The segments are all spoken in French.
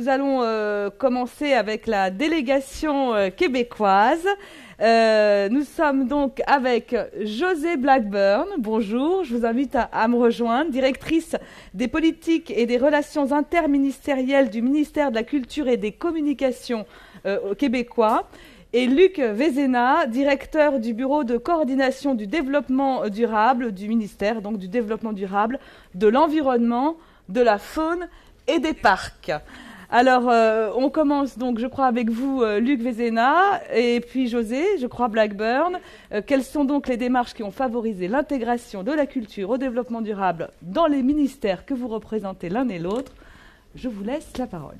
Nous allons commencer avec la délégation québécoise. Nous sommes donc avec José Blackburn. Bonjour, je vous invite à me rejoindre, directrice des politiques et des relations interministérielles du ministère de la Culture et des Communications québécois. Et Luc Vézena, directeur du bureau de coordination du développement durable du ministère, donc du développement durable, de l'environnement, de la faune et des parcs. Alors, on commence donc, je crois, avec vous, Luc Vézena, et puis José, je crois, Blackburn. Quelles sont donc les démarches qui ont favorisé l'intégration de la culture au développement durable dans les ministères que vous représentez l'un et l'autre? Je vous laisse la parole.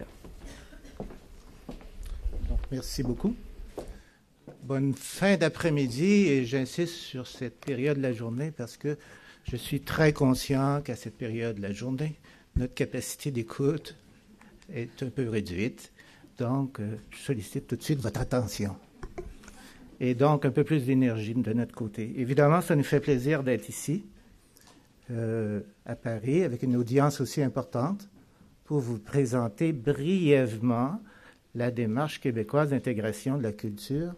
Merci beaucoup. Bonne fin d'après-midi, et j'insiste sur cette période de la journée parce que je suis très conscient qu'à cette période de la journée, notre capacité d'écoute est un peu réduite. Donc, je sollicite tout de suite votre attention. Et donc, un peu plus d'énergie de notre côté. Évidemment, ça nous fait plaisir d'être ici, à Paris, avec une audience aussi importante, pour vous présenter brièvement la démarche québécoise d'intégration de la culture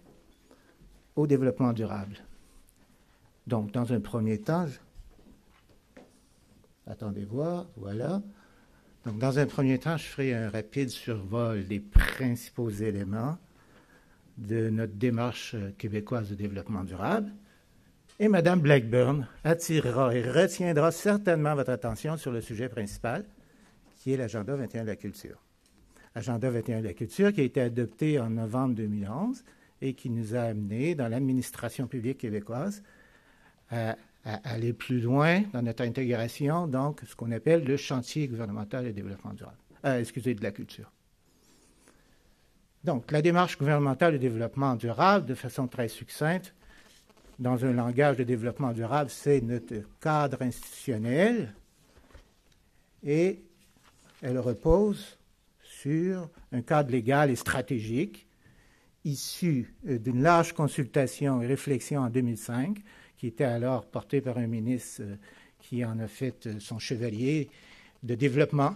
au développement durable. Donc, dans un premier temps, attendez voir, voilà. Donc, dans un premier temps, je ferai un rapide survol des principaux éléments de notre démarche québécoise de développement durable. Et Mme Blackburn attirera et retiendra certainement votre attention sur le sujet principal, qui est l'Agenda 21 de la culture. Agenda 21 de la culture qui a été adopté en novembre 2011 et qui nous a amenés dans l'administration publique québécoise à aller plus loin dans notre intégration, donc ce qu'on appelle le chantier gouvernemental de développement durable. De la culture. Donc, la démarche gouvernementale de développement durable, de façon très succincte, dans un langage de développement durable, c'est notre cadre institutionnel et elle repose sur un cadre légal et stratégique issu d'une large consultation et réflexion en 2005, qui était alors porté par un ministre qui en a fait son chevalier de développement,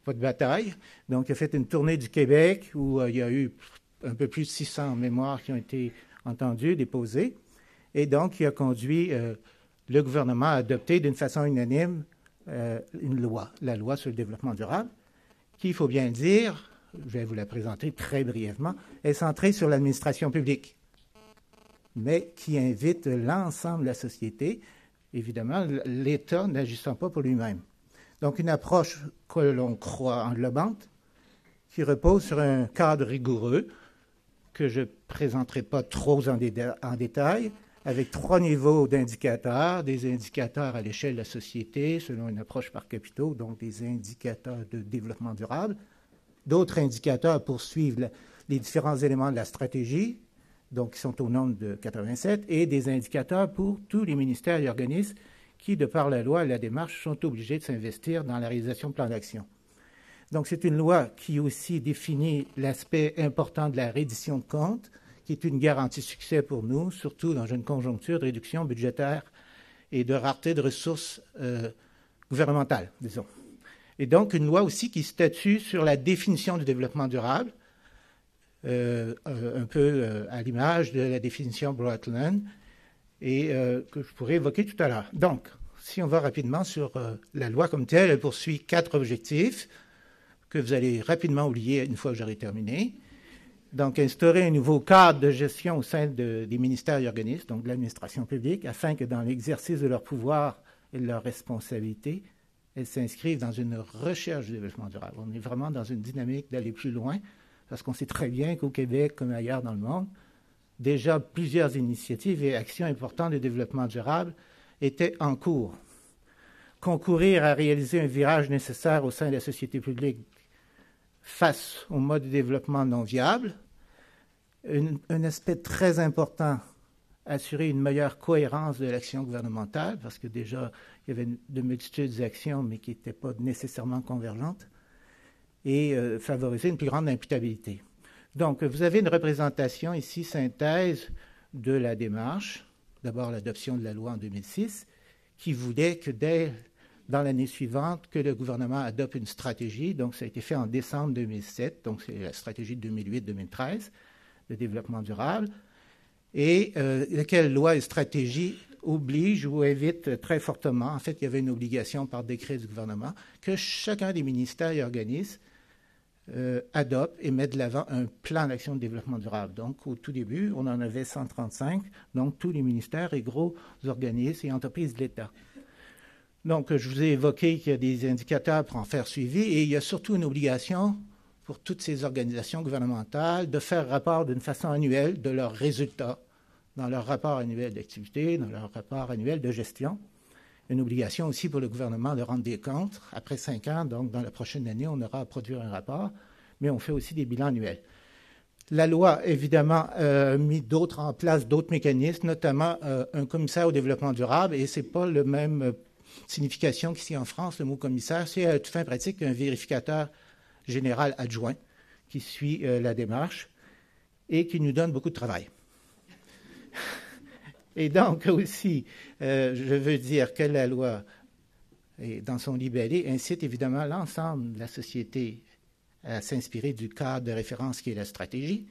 pas de bataille. Donc, il a fait une tournée du Québec où il y a eu un peu plus de 600 mémoires qui ont été entendues, déposées. Et donc, il a conduit le gouvernement à adopter d'une façon unanime une loi, la loi sur le développement durable, qui, il faut bien le dire, je vais vous la présenter très brièvement, est centrée sur l'administration publique, mais qui invite l'ensemble de la société, évidemment, l'État n'agissant pas pour lui-même. Donc, une approche que l'on croit englobante, qui repose sur un cadre rigoureux, que je ne présenterai pas trop en détail, avec 3 niveaux d'indicateurs, des indicateurs à l'échelle de la société, selon une approche par capitaux, donc des indicateurs de développement durable, d'autres indicateurs pour suivre les différents éléments de la stratégie, donc qui sont au nombre de 87, et des indicateurs pour tous les ministères et organismes qui, de par la loi et la démarche, sont obligés de s'investir dans la réalisation de plans d'action. Donc, c'est une loi qui aussi définit l'aspect important de la reddition de comptes, qui est une garantie de succès pour nous, surtout dans une conjoncture de réduction budgétaire et de rareté de ressources gouvernementales, disons. Et donc, une loi aussi qui statue sur la définition du développement durable, un peu à l'image de la définition Brundtland, et que je pourrais évoquer tout à l'heure. Donc, si on va rapidement sur la loi comme telle, elle poursuit 4 objectifs que vous allez rapidement oublier une fois que j'aurai terminé. Donc, instaurer un nouveau cadre de gestion au sein des ministères et organismes, donc de l'administration publique, afin que dans l'exercice de leur pouvoir et de leurs responsabilités, elles s'inscrivent dans une recherche du développement durable. On est vraiment dans une dynamique d'aller plus loin, parce qu'on sait très bien qu'au Québec, comme ailleurs dans le monde, déjà plusieurs initiatives et actions importantes de développement durable étaient en cours. Concourir à réaliser un virage nécessaire au sein de la société publique face au mode de développement non viable. Un aspect très important, assurer une meilleure cohérence de l'action gouvernementale, parce que déjà, il y avait de multitudes d'actions, mais qui n'étaient pas nécessairement convergentes, et favoriser une plus grande imputabilité. Donc, vous avez une représentation ici, synthèse de la démarche. D'abord, l'adoption de la loi en 2006, qui voulait que dès dans l'année suivante que le gouvernement adopte une stratégie. Donc, ça a été fait en décembre 2007. Donc, c'est la stratégie de 2008-2013 de développement durable. Et laquelle loi et stratégie oblige ou invite très fortement, en fait, il y avait une obligation par décret du gouvernement, que chacun des ministères et organismes adopte et met de l'avant un plan d'action de développement durable. Donc, au tout début, on en avait 135, donc tous les ministères et gros organismes et entreprises de l'État. Donc, je vous ai évoqué qu'il y a des indicateurs pour en faire suivi et il y a surtout une obligation pour toutes ces organisations gouvernementales de faire rapport d'une façon annuelle de leurs résultats dans leur rapport annuel d'activité, dans leur rapport annuel de gestion. Une obligation aussi pour le gouvernement de rendre des comptes. Après 5 ans, donc dans la prochaine année, on aura à produire un rapport, mais on fait aussi des bilans annuels. La loi, évidemment, a mis en place d'autres mécanismes, notamment un commissaire au développement durable, et ce n'est pas la même signification qu'ici en France, le mot commissaire. C'est à toute fin pratique un vérificateur général adjoint qui suit la démarche et qui nous donne beaucoup de travail. Et donc aussi, je veux dire que la loi, dans son libellé, incite évidemment l'ensemble de la société à s'inspirer du cadre de référence qui est la stratégie,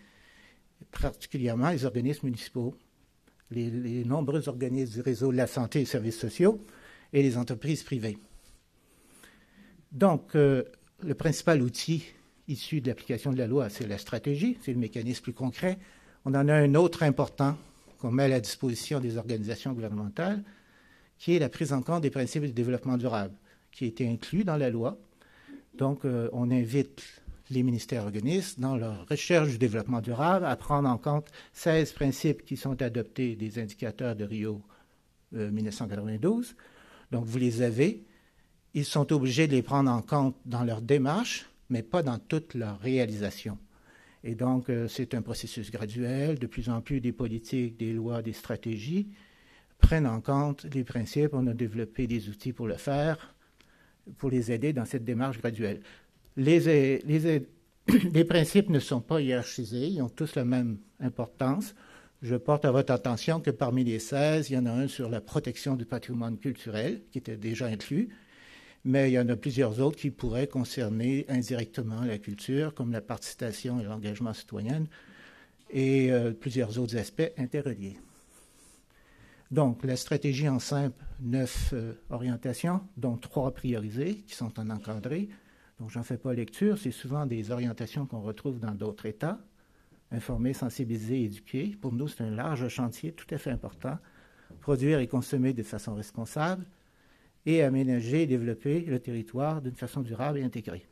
particulièrement les organismes municipaux, les nombreux organismes du réseau de la santé et des services sociaux et les entreprises privées. Donc, le principal outil issu de l'application de la loi, c'est la stratégie, c'est le mécanisme plus concret. On en a un autre important qu'on met à la disposition des organisations gouvernementales, qui est la prise en compte des principes du développement durable, qui a été inclus dans la loi. Donc, on invite les ministères organismes, dans leur recherche du développement durable, à prendre en compte 16 principes qui sont adoptés des indicateurs de Rio 1992. Donc, vous les avez. Ils sont obligés de les prendre en compte dans leur démarche, mais pas dans toute leur réalisation. Et donc, c'est un processus graduel. De plus en plus, des politiques, des lois, des stratégies prennent en compte les principes. On a développé des outils pour le faire, pour les aider dans cette démarche graduelle. Les principes ne sont pas hiérarchisés. Ils ont tous la même importance. Je porte à votre attention que parmi les 16, il y en a un sur la protection du patrimoine culturel, qui était déjà inclus. Mais il y en a plusieurs autres qui pourraient concerner indirectement la culture, comme la participation et l'engagement citoyen, et plusieurs autres aspects interreliés. Donc, la stratégie en simple, 9 orientations, dont 3 priorisées, qui sont en encadré. Donc, j'en fais pas lecture, c'est souvent des orientations qu'on retrouve dans d'autres États. Informer, sensibiliser, éduquer. Pour nous, c'est un large chantier tout à fait important. Produire et consommer de façon responsable, et aménager et développer le territoire d'une façon durable et intégrée.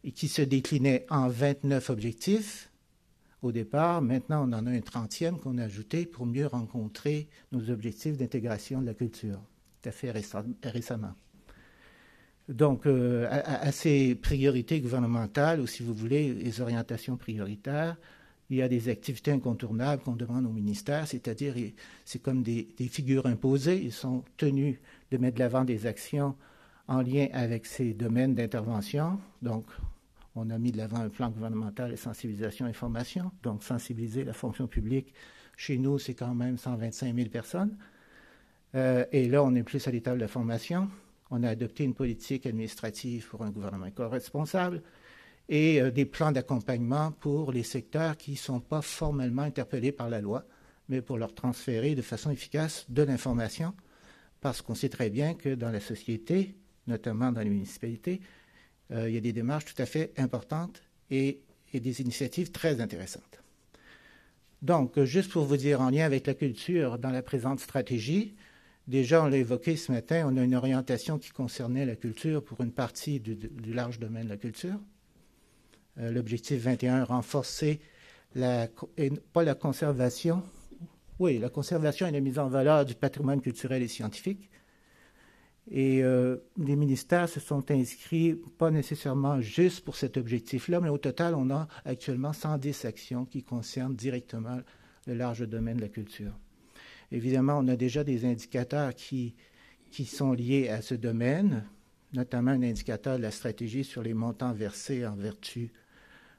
Et qui se déclinait en 29 objectifs au départ. Maintenant, on en a un 30e qu'on a ajouté pour mieux rencontrer nos objectifs d'intégration de la culture, tout à fait récemment. Donc, à ces priorités gouvernementales, ou si vous voulez, les orientations prioritaires, il y a des activités incontournables qu'on demande au ministère, c'est-à-dire c'est comme des figures imposées. Ils sont tenus de mettre de l'avant des actions en lien avec ces domaines d'intervention. Donc, on a mis de l'avant un plan gouvernemental de sensibilisation et formation. Donc, sensibiliser la fonction publique, chez nous, c'est quand même 125 000 personnes. Et là, on est plus à l'étape de la formation. On a adopté une politique administrative pour un gouvernement éco-responsable et des plans d'accompagnement pour les secteurs qui ne sont pas formellement interpellés par la loi, mais pour leur transférer de façon efficace de l'information, parce qu'on sait très bien que dans la société, notamment dans les municipalités, il y a des démarches tout à fait importantes et des initiatives très intéressantes. Donc, juste pour vous dire, en lien avec la culture, dans la présente stratégie, déjà, on l'a évoqué ce matin, on a une orientation qui concernait la culture pour une partie du large domaine de la culture. L'objectif 21, renforcer la conservation et la mise en valeur du patrimoine culturel et scientifique. Et les ministères se sont inscrits, pas nécessairement juste pour cet objectif-là, mais au total, on a actuellement 110 actions qui concernent directement le large domaine de la culture. Évidemment, on a déjà des indicateurs qui sont liés à ce domaine, notamment un indicateur de la stratégie sur les montants versés en vertu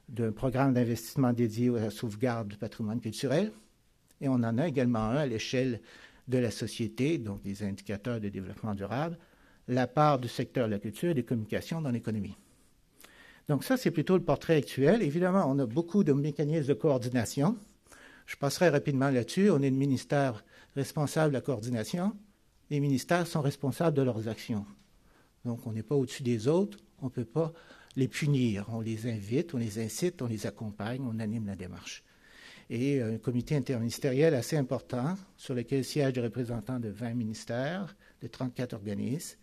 d'un programme d'investissement dédié à la sauvegarde du patrimoine culturel. Et on en a également un à l'échelle de la société, donc des indicateurs de développement durable, la part du secteur de la culture et des communications dans l'économie. Donc ça, c'est plutôt le portrait actuel. Évidemment, on a beaucoup de mécanismes de coordination. Je passerai rapidement là-dessus. On est le ministère responsable de la coordination. Les ministères sont responsables de leurs actions. Donc, on n'est pas au-dessus des autres. On ne peut pas les punir. On les invite, on les incite, on les accompagne, on anime la démarche. Et un comité interministériel assez important sur lequel siègent des représentants de 20 ministères, de 34 organismes,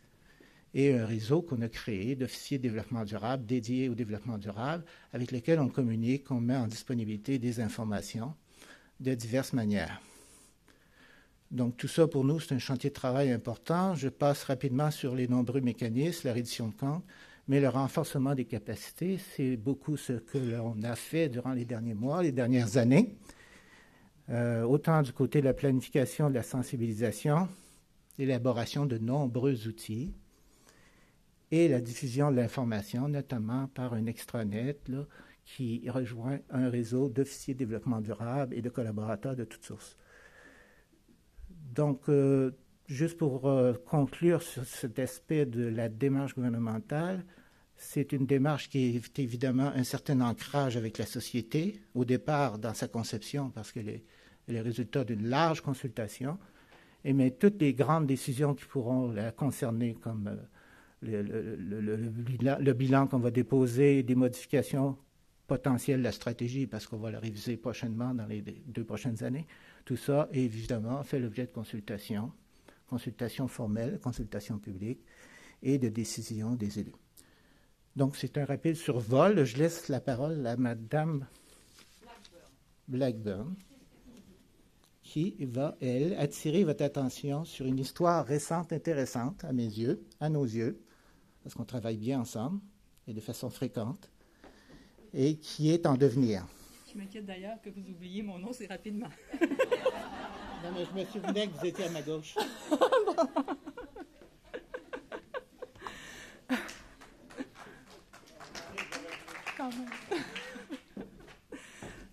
et un réseau qu'on a créé d'officiers de développement durable dédiés au développement durable, avec lesquels on communique, on met en disponibilité des informations de diverses manières. Donc tout ça, pour nous, c'est un chantier de travail important. Je passe rapidement sur les nombreux mécanismes, la reddition de comptes, mais le renforcement des capacités, c'est beaucoup ce que l'on a fait durant les derniers mois, les dernières années, autant du côté de la planification, de la sensibilisation, l'élaboration de nombreux outils, et la diffusion de l'information, notamment par un extranet là, qui rejoint un réseau d'officiers de développement durable et de collaborateurs de toutes sources. Donc, juste pour conclure sur cet aspect de la démarche gouvernementale, c'est une démarche qui est évidemment un certain ancrage avec la société, au départ dans sa conception, parce qu'elle est le résultat d'une large consultation, mais toutes les grandes décisions qui pourront la concerner, comme le bilan qu'on va déposer, des modifications potentielles de la stratégie, parce qu'on va la réviser prochainement dans les 2 prochaines années, tout ça, évidemment, fait l'objet de consultations formelles, consultations publiques et de décisions des élus. Donc, c'est un rapide survol. Je laisse la parole à Mme Blackburn, qui va, elle, attirer votre attention sur une histoire récente, intéressante, à mes yeux, à nos yeux, parce qu'on travaille bien ensemble et de façon fréquente, et qui est en devenir. Je m'inquiète d'ailleurs que vous oubliez mon nom si rapidement. Non, mais je me souvenais que vous étiez à ma gauche.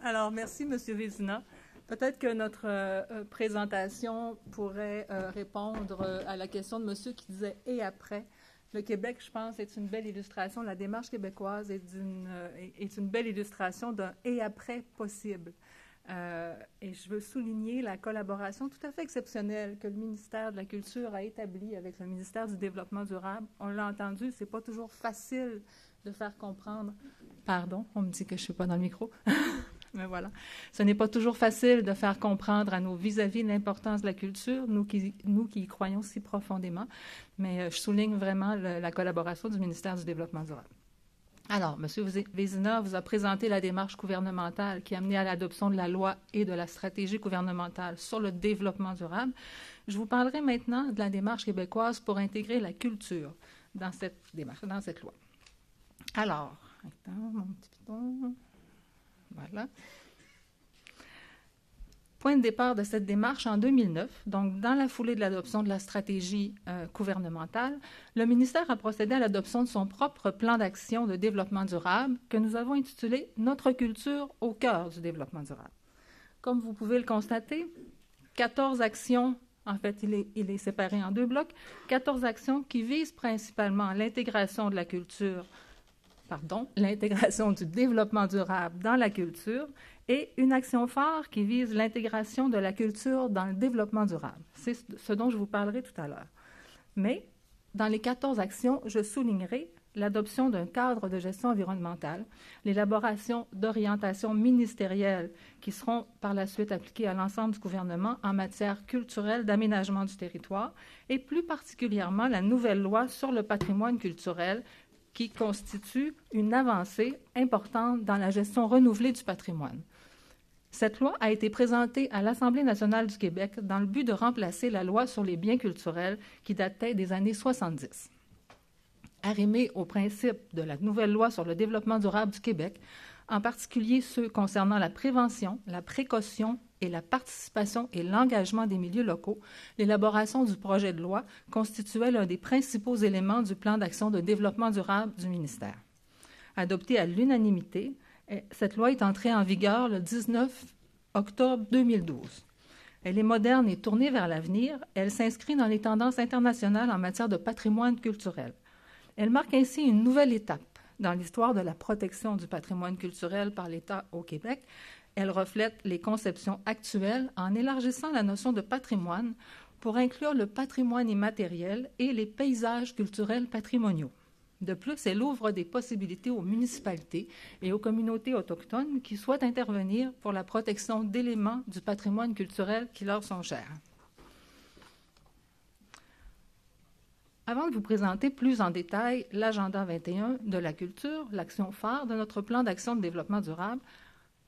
Alors, merci, M. Vézina. Peut-être que notre présentation pourrait répondre à la question de monsieur qui disait « et après ». Le Québec, je pense, est une belle illustration. La démarche québécoise est une belle illustration d'un « et après » possible. Et je veux souligner la collaboration tout à fait exceptionnelle que le ministère de la Culture a établie avec le ministère du Développement durable. On l'a entendu, c'est pas toujours facile de faire comprendre. Pardon, on me dit que je suis pas dans le micro. Mais voilà. Ce n'est pas toujours facile de faire comprendre à nos vis-à-vis l'importance de la culture, nous qui y croyons si profondément. Mais je souligne vraiment la collaboration du ministère du Développement durable. Alors, M. Vézina vous a présenté la démarche gouvernementale qui a mené à l'adoption de la loi et de la stratégie gouvernementale sur le développement durable. Je vous parlerai maintenant de la démarche québécoise pour intégrer la culture dans cette démarche, dans cette loi. Alors, attends, mon petit piton. Voilà. Point de départ de cette démarche en 2009, donc dans la foulée de l'adoption de la stratégie gouvernementale, le ministère a procédé à l'adoption de son propre plan d'action de développement durable que nous avons intitulé « Notre culture au cœur du développement durable ». Comme vous pouvez le constater, 14 actions, en fait il est séparé en 2 blocs, 14 actions qui visent principalement l'intégration de la culture l'intégration du développement durable dans la culture et une action phare qui vise l'intégration de la culture dans le développement durable. C'est ce dont je vous parlerai tout à l'heure. Mais dans les 14 actions, je soulignerai l'adoption d'un cadre de gestion environnementale, l'élaboration d'orientations ministérielles qui seront par la suite appliquées à l'ensemble du gouvernement en matière culturelle d'aménagement du territoire et plus particulièrement la nouvelle loi sur le patrimoine culturel qui constitue une avancée importante dans la gestion renouvelée du patrimoine. Cette loi a été présentée à l'Assemblée nationale du Québec dans le but de remplacer la loi sur les biens culturels qui datait des années 70. Arrimée au principe de la nouvelle loi sur le développement durable du Québec, en particulier ceux concernant la prévention, la précaution et la participation et l'engagement des milieux locaux, l'élaboration du projet de loi constituait l'un des principaux éléments du plan d'action de développement durable du ministère. Adoptée à l'unanimité, cette loi est entrée en vigueur le 19 octobre 2012. Elle est moderne et tournée vers l'avenir. Elle s'inscrit dans les tendances internationales en matière de patrimoine culturel. Elle marque ainsi une nouvelle étape dans l'histoire de la protection du patrimoine culturel par l'État au Québec. Elle reflète les conceptions actuelles en élargissant la notion de patrimoine pour inclure le patrimoine immatériel et les paysages culturels patrimoniaux. De plus, elle ouvre des possibilités aux municipalités et aux communautés autochtones qui souhaitent intervenir pour la protection d'éléments du patrimoine culturel qui leur sont chers. Avant de vous présenter plus en détail l'Agenda 21 de la culture, l'action phare de notre plan d'action de développement durable,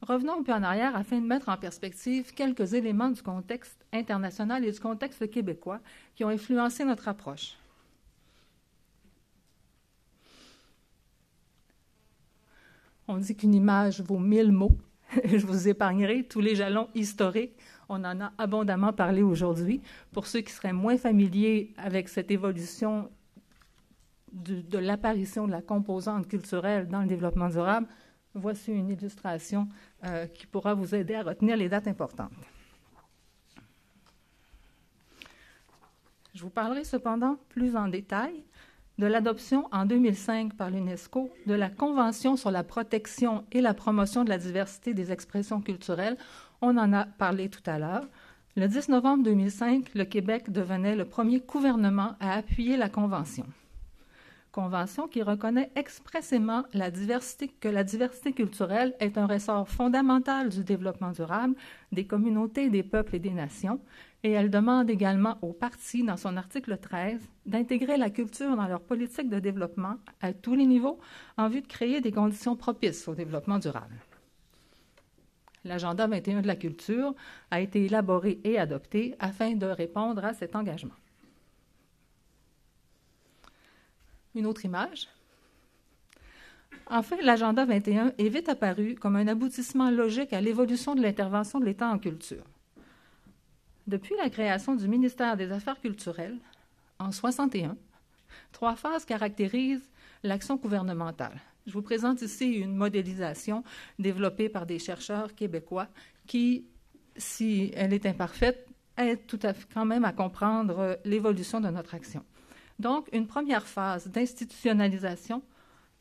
revenons un peu en arrière afin de mettre en perspective quelques éléments du contexte international et du contexte québécois qui ont influencé notre approche. On dit qu'une image vaut 1000 mots. Je vous épargnerai tous les jalons historiques. On en a abondamment parlé aujourd'hui. Pour ceux qui seraient moins familiers avec cette évolution de l'apparition de la composante culturelle dans le développement durable, voici une illustration qui pourra vous aider à retenir les dates importantes. Je vous parlerai cependant plus en détail de l'adoption en 2005 par l'UNESCO de la Convention sur la protection et la promotion de la diversité des expressions culturelles. On en a parlé tout à l'heure. Le 10 novembre 2005, le Québec devenait le premier gouvernement à appuyer la Convention. Convention qui reconnaît expressément que la diversité culturelle est un ressort fondamental du développement durable des communautés, des peuples et des nations, et elle demande également aux parties, dans son article 13, d'intégrer la culture dans leur politique de développement à tous les niveaux en vue de créer des conditions propices au développement durable. L'Agenda 21 de la culture a été élaboré et adopté afin de répondre à cet engagement. Une autre image. En fait, l'Agenda 21 est vite apparu comme un aboutissement logique à l'évolution de l'intervention de l'État en culture. Depuis la création du ministère des Affaires culturelles, en 1961, 3 phases caractérisent l'action gouvernementale. Je vous présente ici une modélisation développée par des chercheurs québécois qui, si elle est imparfaite, aide tout à fait quand même à comprendre l'évolution de notre action. Donc, une première phase d'institutionnalisation,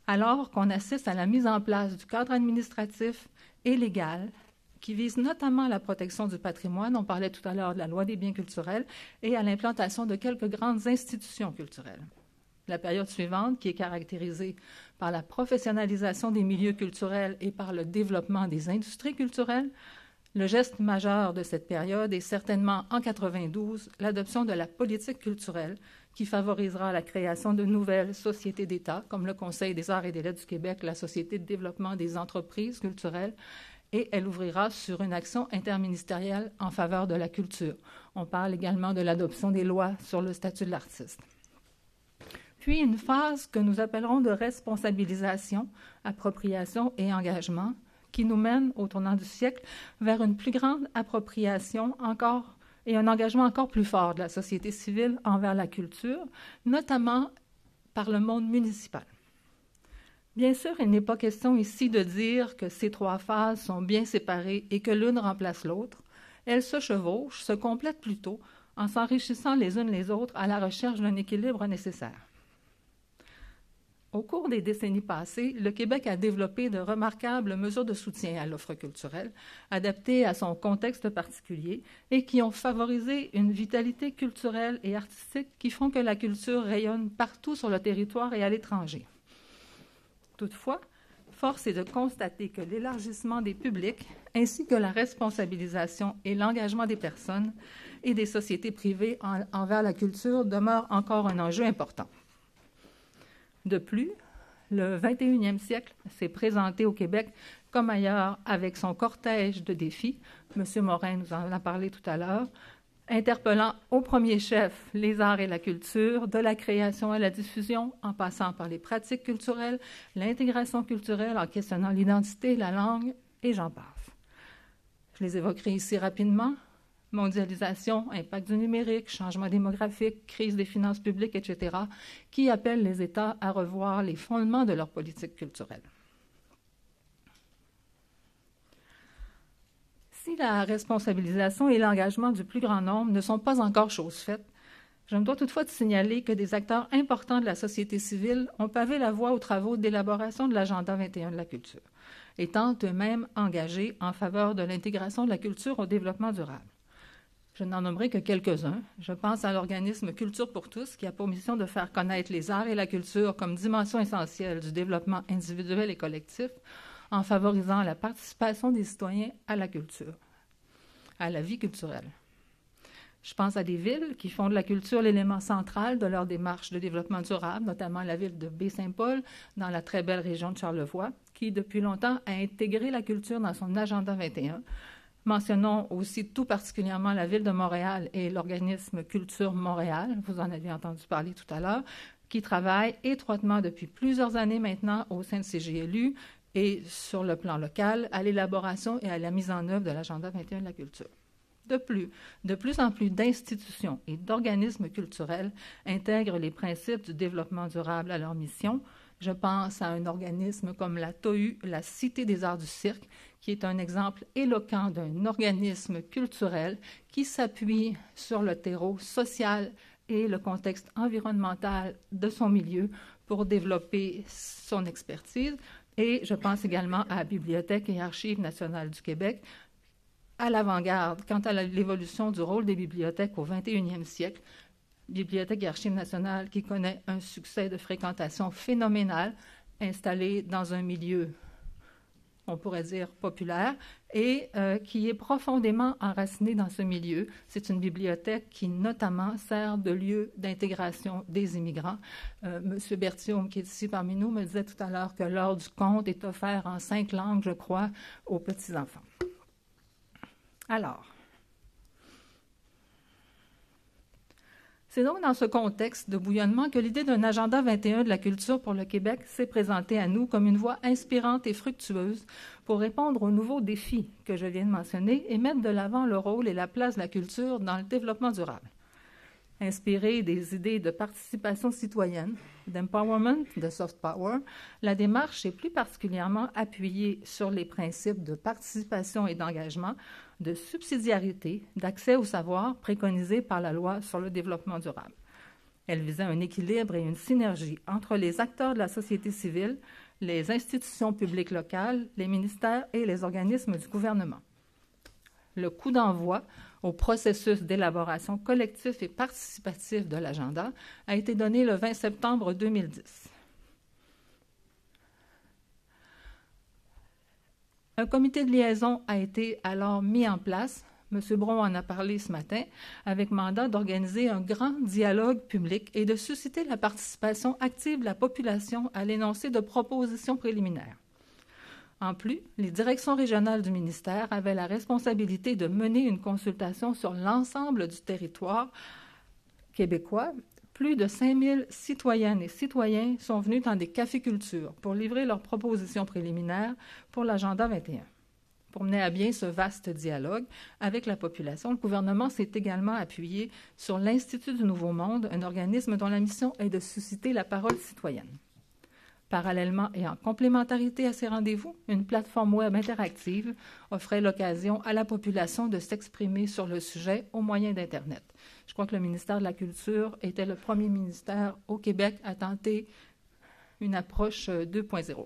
alors qu'on assiste à la mise en place du cadre administratif et légal qui vise notamment la protection du patrimoine, on parlait tout à l'heure de la loi des biens culturels, et à l'implantation de quelques grandes institutions culturelles. La période suivante, qui est caractérisée par la professionnalisation des milieux culturels et par le développement des industries culturelles, le geste majeur de cette période est certainement, en 1992, l'adoption de la politique culturelle qui favorisera la création de nouvelles sociétés d'État, comme le Conseil des arts et des lettres du Québec, la Société de développement des entreprises culturelles, et elle ouvrira sur une action interministérielle en faveur de la culture. On parle également de l'adoption des lois sur le statut de l'artiste. Puis une phase que nous appellerons de responsabilisation, appropriation et engagement, qui nous mène, au tournant du siècle, vers une plus grande appropriation encore et un engagement encore plus fort de la société civile envers la culture, notamment par le monde municipal. Bien sûr, il n'est pas question ici de dire que ces 3 phases sont bien séparées et que l'une remplace l'autre. Elles se chevauchent, se complètent plutôt, en s'enrichissant les unes les autres à la recherche d'un équilibre nécessaire. Au cours des décennies passées, le Québec a développé de remarquables mesures de soutien à l'offre culturelle, adaptées à son contexte particulier et qui ont favorisé une vitalité culturelle et artistique qui font que la culture rayonne partout sur le territoire et à l'étranger. Toutefois, force est de constater que l'élargissement des publics, ainsi que la responsabilisation et l'engagement des personnes et des sociétés privées envers la culture demeurent encore un enjeu important. De plus, le 21e siècle s'est présenté au Québec comme ailleurs avec son cortège de défis. M. Morin nous en a parlé tout à l'heure, interpellant au premier chef les arts et la culture, de la création à la diffusion, en passant par les pratiques culturelles, l'intégration culturelle en questionnant l'identité, la langue, et j'en passe. Je les évoquerai ici rapidement. Mondialisation, impact du numérique, changement démographique, crise des finances publiques, etc., qui appellent les États à revoir les fondements de leur politique culturelle. Si la responsabilisation et l'engagement du plus grand nombre ne sont pas encore chose faite, je me dois toutefois de signaler que des acteurs importants de la société civile ont pavé la voie aux travaux d'élaboration de l'agenda 21 de la culture, étant eux-mêmes engagés en faveur de l'intégration de la culture au développement durable. Je n'en nommerai que quelques-uns. Je pense à l'organisme Culture pour tous, qui a pour mission de faire connaître les arts et la culture comme dimension essentielle du développement individuel et collectif, en favorisant la participation des citoyens à la culture, à la vie culturelle. Je pense à des villes qui font de la culture l'élément central de leur démarche de développement durable, notamment la ville de Baie-Saint-Paul, dans la très belle région de Charlevoix, qui depuis longtemps a intégré la culture dans son agenda 21. Mentionnons aussi tout particulièrement la ville de Montréal et l'organisme Culture Montréal, vous en avez entendu parler tout à l'heure, qui travaillent étroitement depuis plusieurs années maintenant au sein de CGLU et sur le plan local à l'élaboration et à la mise en œuvre de l'agenda 21 de la culture. De plus en plus d'institutions et d'organismes culturels intègrent les principes du développement durable à leur mission. Je pense à un organisme comme la TOHU, la Cité des arts du cirque, qui est un exemple éloquent d'un organisme culturel qui s'appuie sur le terreau social et le contexte environnemental de son milieu pour développer son expertise. Et je pense également à la Bibliothèque et Archives nationales du Québec, à l'avant-garde quant à l'évolution du rôle des bibliothèques au 21e siècle. Bibliothèque et Archives nationales qui connaît un succès de fréquentation phénoménal, installé dans un milieu, on pourrait dire, populaire, et qui est profondément enraciné dans ce milieu. C'est une bibliothèque qui, notamment, sert de lieu d'intégration des immigrants. Monsieur Berthiaume, qui est ici parmi nous, me disait tout à l'heure que l'heure du conte est offert en 5 langues, je crois, aux petits-enfants. Alors, c'est donc dans ce contexte de bouillonnement que l'idée d'un agenda 21 de la culture pour le Québec s'est présentée à nous comme une voie inspirante et fructueuse pour répondre aux nouveaux défis que je viens de mentionner et mettre de l'avant le rôle et la place de la culture dans le développement durable. Inspirée des idées de participation citoyenne, d'empowerment, de soft power, la démarche est plus particulièrement appuyée sur les principes de participation et d'engagement, de subsidiarité, d'accès au savoir préconisés par la loi sur le développement durable. Elle visait un équilibre et une synergie entre les acteurs de la société civile, les institutions publiques locales, les ministères et les organismes du gouvernement. Le coup d'envoi au processus d'élaboration collectif et participatif de l'agenda a été donné le 20 septembre 2010. Un comité de liaison a été alors mis en place, M. Brault en a parlé ce matin, avec mandat d'organiser un grand dialogue public et de susciter la participation active de la population à l'énoncé de propositions préliminaires. En plus, les directions régionales du ministère avaient la responsabilité de mener une consultation sur l'ensemble du territoire québécois. Plus de 5000 citoyennes et citoyens sont venus dans des cafécultures pour livrer leurs propositions préliminaires pour l'agenda 21. Pour mener à bien ce vaste dialogue avec la population, le gouvernement s'est également appuyé sur l'Institut du Nouveau Monde, un organisme dont la mission est de susciter la parole citoyenne. Parallèlement et en complémentarité à ces rendez-vous, une plateforme web interactive offrait l'occasion à la population de s'exprimer sur le sujet au moyen d'Internet. Je crois que le ministère de la Culture était le premier ministère au Québec à tenter une approche 2.0.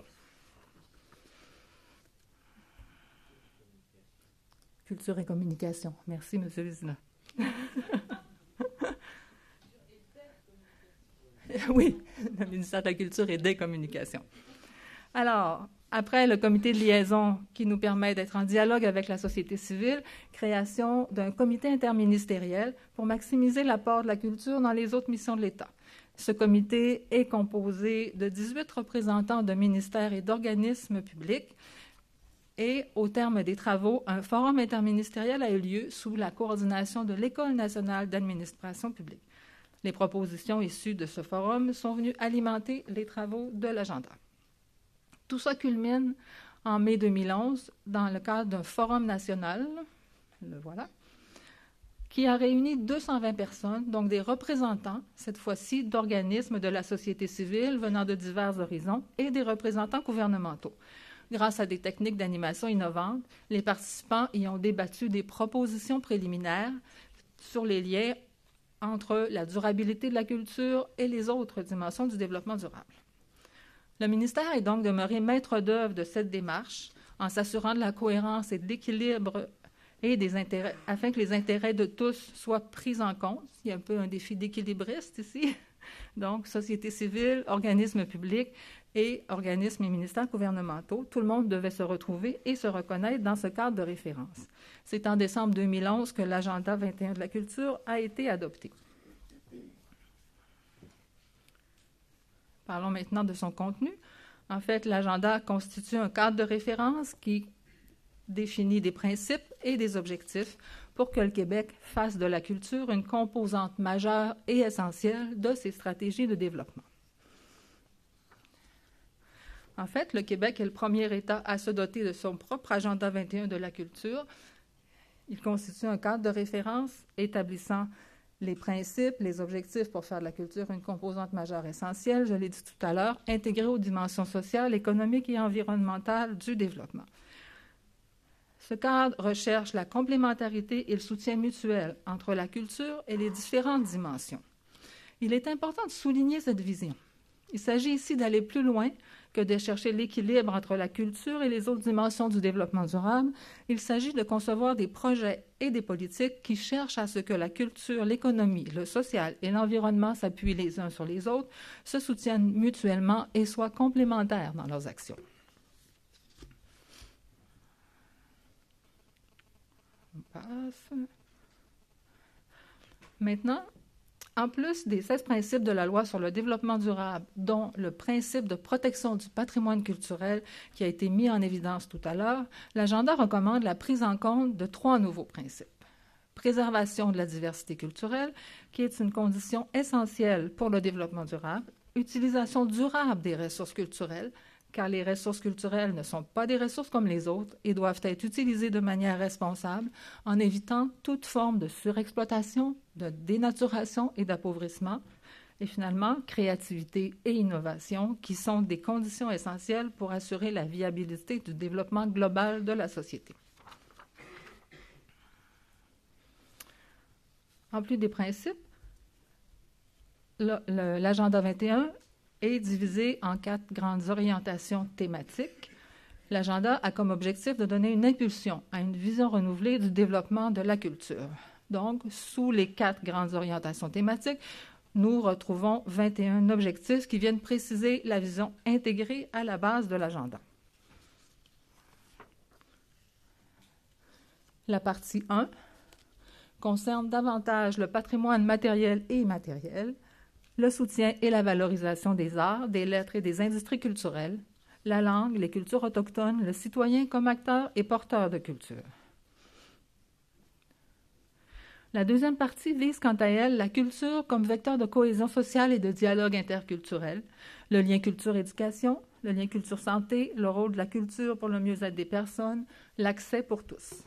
Culture et communication. Merci, M. Vizina. Oui, le ministère de la Culture et des Communications. Alors, après le comité de liaison qui nous permet d'être en dialogue avec la société civile, création d'un comité interministériel pour maximiser l'apport de la culture dans les autres missions de l'État. Ce comité est composé de 18 représentants de ministères et d'organismes publics. Et au terme des travaux, un forum interministériel a eu lieu sous la coordination de l'École nationale d'administration publique. Les propositions issues de ce forum sont venues alimenter les travaux de l'agenda. Tout ça culmine en mai 2011 dans le cadre d'un forum national, le voilà, qui a réuni 220 personnes, donc des représentants, cette fois-ci, d'organismes de la société civile venant de divers horizons et des représentants gouvernementaux. Grâce à des techniques d'animation innovantes, les participants y ont débattu des propositions préliminaires sur les liens entre la durabilité de la culture et les autres dimensions du développement durable. Le ministère est donc demeuré maître d'œuvre de cette démarche en s'assurant de la cohérence et de l'équilibre et des intérêts, afin que les intérêts de tous soient pris en compte. Il y a un peu un défi d'équilibriste ici. Donc, société civile, organismes publics et organismes et ministères gouvernementaux, tout le monde devait se retrouver et se reconnaître dans ce cadre de référence. C'est en décembre 2011 que l'Agenda 21 de la culture a été adopté. Parlons maintenant de son contenu. En fait, l'agenda constitue un cadre de référence qui définit des principes et des objectifs pour que le Québec fasse de la culture une composante majeure et essentielle de ses stratégies de développement. En fait, le Québec est le premier État à se doter de son propre agenda 21 de la culture. Il constitue un cadre de référence établissant les principes, les objectifs pour faire de la culture une composante majeure essentielle, je l'ai dit tout à l'heure, intégrée aux dimensions sociales, économiques et environnementales du développement. Ce cadre recherche la complémentarité et le soutien mutuel entre la culture et les différentes dimensions. Il est important de souligner cette vision. Il s'agit ici d'aller plus loin que de chercher l'équilibre entre la culture et les autres dimensions du développement durable. Il s'agit de concevoir des projets et des politiques qui cherchent à ce que la culture, l'économie, le social et l'environnement s'appuient les uns sur les autres, se soutiennent mutuellement et soient complémentaires dans leurs actions. On passe. Maintenant, en plus des 16 principes de la loi sur le développement durable, dont le principe de protection du patrimoine culturel qui a été mis en évidence tout à l'heure, l'agenda recommande la prise en compte de 3 nouveaux principes. Préservation de la diversité culturelle, qui est une condition essentielle pour le développement durable. Utilisation durable des ressources culturelles, car les ressources culturelles ne sont pas des ressources comme les autres et doivent être utilisées de manière responsable en évitant toute forme de surexploitation, de dénaturation et d'appauvrissement. Et finalement, créativité et innovation, qui sont des conditions essentielles pour assurer la viabilité du développement global de la société. En plus des principes, l'Agenda 21 est divisé en 4 grandes orientations thématiques. L'agenda a comme objectif de donner une impulsion à une vision renouvelée du développement de la culture. Donc, sous les 4 grandes orientations thématiques, nous retrouvons 21 objectifs qui viennent préciser la vision intégrée à la base de l'agenda. La partie 1 concerne davantage le patrimoine matériel et immatériel, le soutien et la valorisation des arts, des lettres et des industries culturelles, la langue, les cultures autochtones, le citoyen comme acteur et porteur de culture. La deuxième partie vise quant à elle la culture comme vecteur de cohésion sociale et de dialogue interculturel, le lien culture-éducation, le lien culture-santé, le rôle de la culture pour le mieux-être des personnes, l'accès pour tous.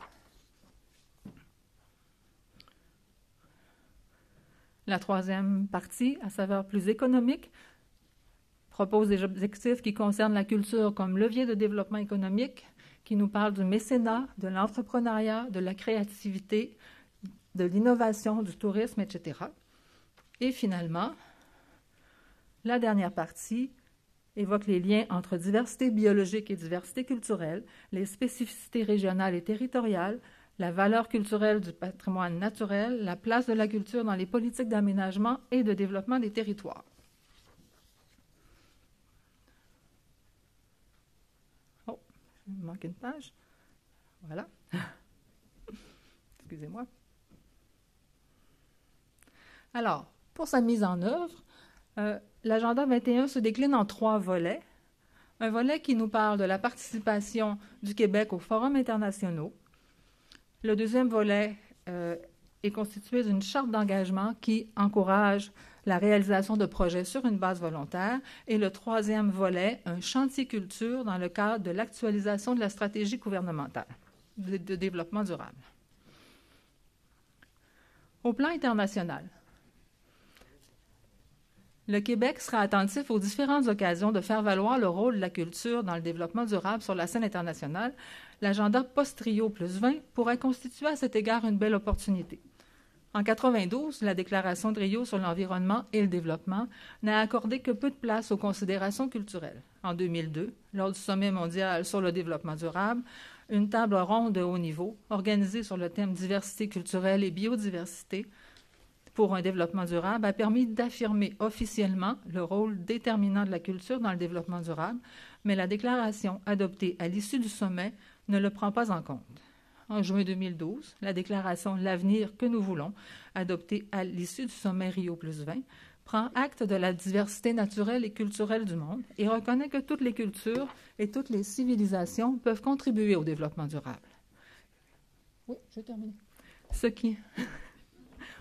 La troisième partie, à saveur plus économique, propose des objectifs qui concernent la culture comme levier de développement économique, qui nous parle du mécénat, de l'entrepreneuriat, de la créativité, de l'innovation, du tourisme, etc. Et finalement, la dernière partie évoque les liens entre diversité biologique et diversité culturelle, les spécificités régionales et territoriales, la valeur culturelle du patrimoine naturel, la place de la culture dans les politiques d'aménagement et de développement des territoires. Oh, il me manque une page. Voilà. Excusez-moi. Alors, pour sa mise en œuvre, l'Agenda 21 se décline en 3 volets. Un volet qui nous parle de la participation du Québec aux forums internationaux. Le deuxième volet est constitué d'une charte d'engagement qui encourage la réalisation de projets sur une base volontaire. Et le troisième volet, un chantier culture dans le cadre de l'actualisation de la stratégie gouvernementale de développement durable. Au plan international, Le Québec sera attentif aux différentes occasions de faire valoir le rôle de la culture dans le développement durable sur la scène internationale. L'agenda post-Rio plus 20 pourrait constituer à cet égard une belle opportunité. En 1992, la déclaration de Rio sur l'environnement et le développement n'a accordé que peu de place aux considérations culturelles. En 2002, lors du sommet mondial sur le développement durable, une table ronde de haut niveau, organisée sur le thème diversité culturelle et biodiversité pour un développement durable, a permis d'affirmer officiellement le rôle déterminant de la culture dans le développement durable, mais la déclaration adoptée à l'issue du sommet ne le prend pas en compte. En juin 2012, la déclaration « L'avenir que nous voulons », adoptée à l'issue du sommet Rio plus 20, prend acte de la diversité naturelle et culturelle du monde et reconnaît que toutes les cultures et toutes les civilisations peuvent contribuer au développement durable. Oui, je termine. Ce qui...